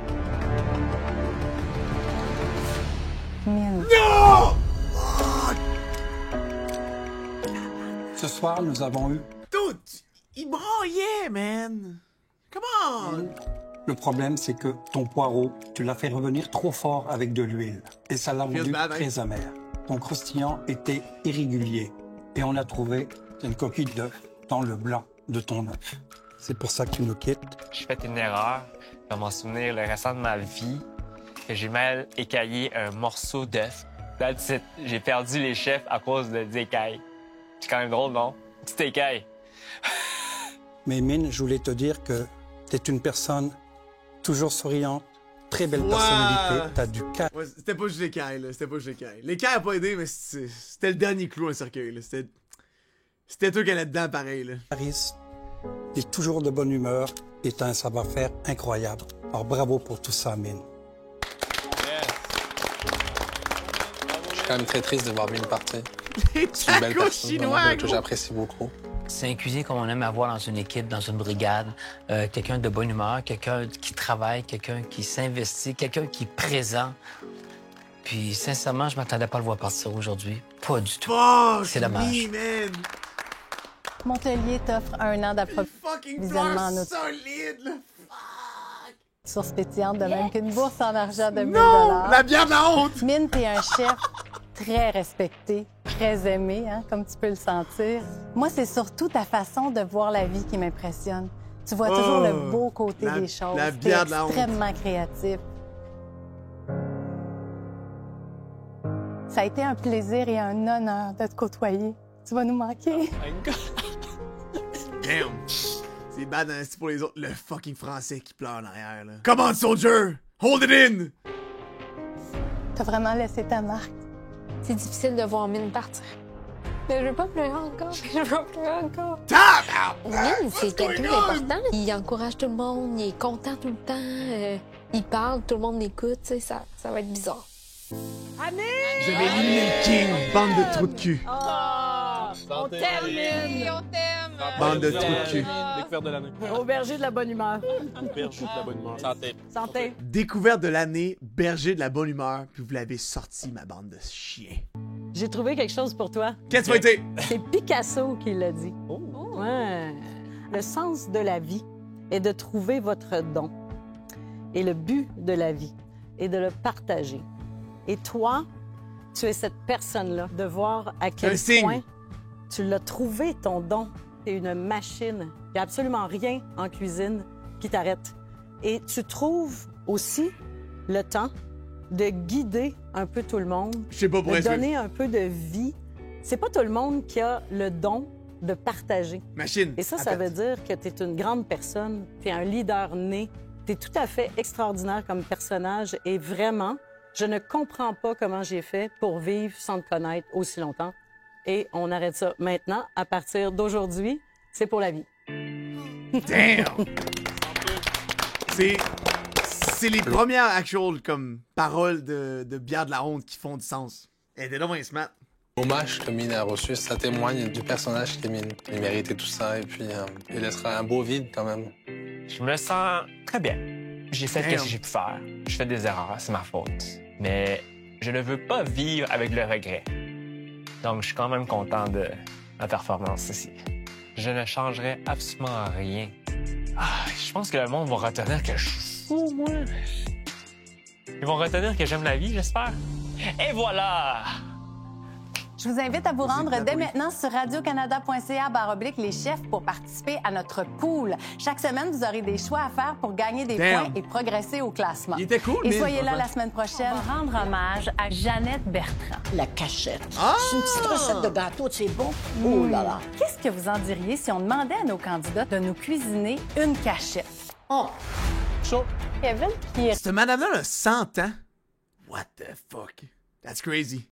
Mine. Non! Ce soir, nous avons eu... Dude, il braillait, man! Come on! Le problème, c'est que ton poireau, tu l'as fait revenir trop fort avec de l'huile. Et ça l'a rendu très amer. Ton croustillant était irrégulier. Et on a trouvé une coquille d'œuf dans le blanc de ton œuf. C'est pour ça que tu nous quittes. J'ai fait une erreur. Je vais m'en souvenir le restant de ma vie. Que j'ai mal écaillé un morceau d'œuf. That's it. J'ai perdu les chefs à cause des écailles. C'est quand même drôle, non? Petite écaille. Mais Mine, je voulais te dire que t'es une personne toujours souriante, très belle personnalité, t'as du calme. Ouais, c'était pas juste l'écaille, là. C'était pas juste l'écaille. L'écaille a pas aidé, mais c'était le dernier clou à un cercueil, là. C'était toi qui allais dedans, pareil, là. Paris, t'es toujours de bonne humeur et t'as un savoir-faire incroyable. Alors bravo pour tout ça, Mine. Je suis quand même très triste de voir Mine partir. C'est une belle personne chinois, que j'apprécie beaucoup. C'est un cuisinier comme on aime avoir dans une équipe, dans une brigade. Quelqu'un de bonne humeur, quelqu'un qui travaille, quelqu'un qui s'investit, quelqu'un qui est présent. Puis, sincèrement, je m'attendais pas à le voir partir aujourd'hui. Pas du tout. Oh, c'est dommage. Oui, man. Montelier t'offre 1 an d'approvisionnement en solide, là. source pétillante, de même qu'une bourse en argent de 1000 Non! La bière de la honte! Mine, t'es un chef très respecté, très aimé, hein, comme tu peux le sentir. Moi, c'est surtout ta façon de voir la vie qui m'impressionne. Tu vois toujours le beau côté des choses. La bière t'es de la honte. extrêmement créatif. Ça a été un plaisir et un honneur de te côtoyer. Tu vas nous manquer. Damn! C'est bad c'est pour les autres. Le fucking français qui pleure en arrière, là. Come on, soldier! Hold it in! T'as vraiment laissé ta marque. C'est difficile de voir Mine partir. Mais je veux pas pleurer encore. Je veux pas pleurer encore. Mine, c'est quelqu'un d'important. Il encourage tout le monde, il est content tout le temps. Il parle, tout le monde l'écoute. Ça va être bizarre. Annie! Vous avez éliminé le king, bande de trous de cul. On termine! On t'aime! Bande de trous de cul. Découverte de l'année. Au berger de la bonne humeur. Berger de la bonne humeur. Santé. Santé. Découverte de l'année, berger de la bonne humeur, puis vous l'avez sorti, ma bande de chiens. J'ai trouvé quelque chose pour toi. Qu'est-ce que tu vas être? C'est Picasso qui l'a dit. Ouais. Le sens de la vie est de trouver votre don. Et le but de la vie est de le partager. Et toi, tu es cette personne-là, de voir à quel point tu l'as trouvé, ton don. Tu es une machine. Il n'y a absolument rien en cuisine qui t'arrête. Et tu trouves aussi le temps de guider un peu tout le monde, de donner un peu de vie. C'est pas tout le monde qui a le don de partager. Machine. Et ça veut dire que tu es une grande personne, tu es un leader né, tu es tout à fait extraordinaire comme personnage et vraiment, je ne comprends pas comment j'ai fait pour vivre sans te connaître aussi longtemps. Et on arrête ça maintenant. À partir d'aujourd'hui, c'est pour la vie. Damn! C'est les premières actual comme paroles de bière de la honte qui font du sens. Elle était là, moins smart. L'hommage que Mine a reçu, ça témoigne du personnage qu'est Mine. Il méritait tout ça et puis il laissera un beau vide quand même. Je me sens très bien. J'ai fait ce que j'ai pu faire. Je fais des erreurs, c'est ma faute. Mais je ne veux pas vivre avec le regret. Donc, je suis quand même content de ma performance ici. Je ne changerai absolument rien. Je pense que le monde va retenir que je suis fou, moi. Ils vont retenir que j'aime la vie, j'espère. Et voilà! Je vous invite à vous rendre dès maintenant sur radiocanada.ca/les chefs pour participer à notre pool. Chaque semaine, vous aurez des choix à faire pour gagner des points et progresser au classement. Il était cool, et soyez là la semaine prochaine. On va rendre hommage à Jeannette Bertrand. La cachette. C'est une petite recette de gâteau, c'est bon. Oh là là. Qu'est-ce que vous en diriez si on demandait à nos candidats de nous cuisiner une cachette? Oh! Chaud. Kevin, qui est... Cette madame-là a 100 ans. What the fuck? That's crazy.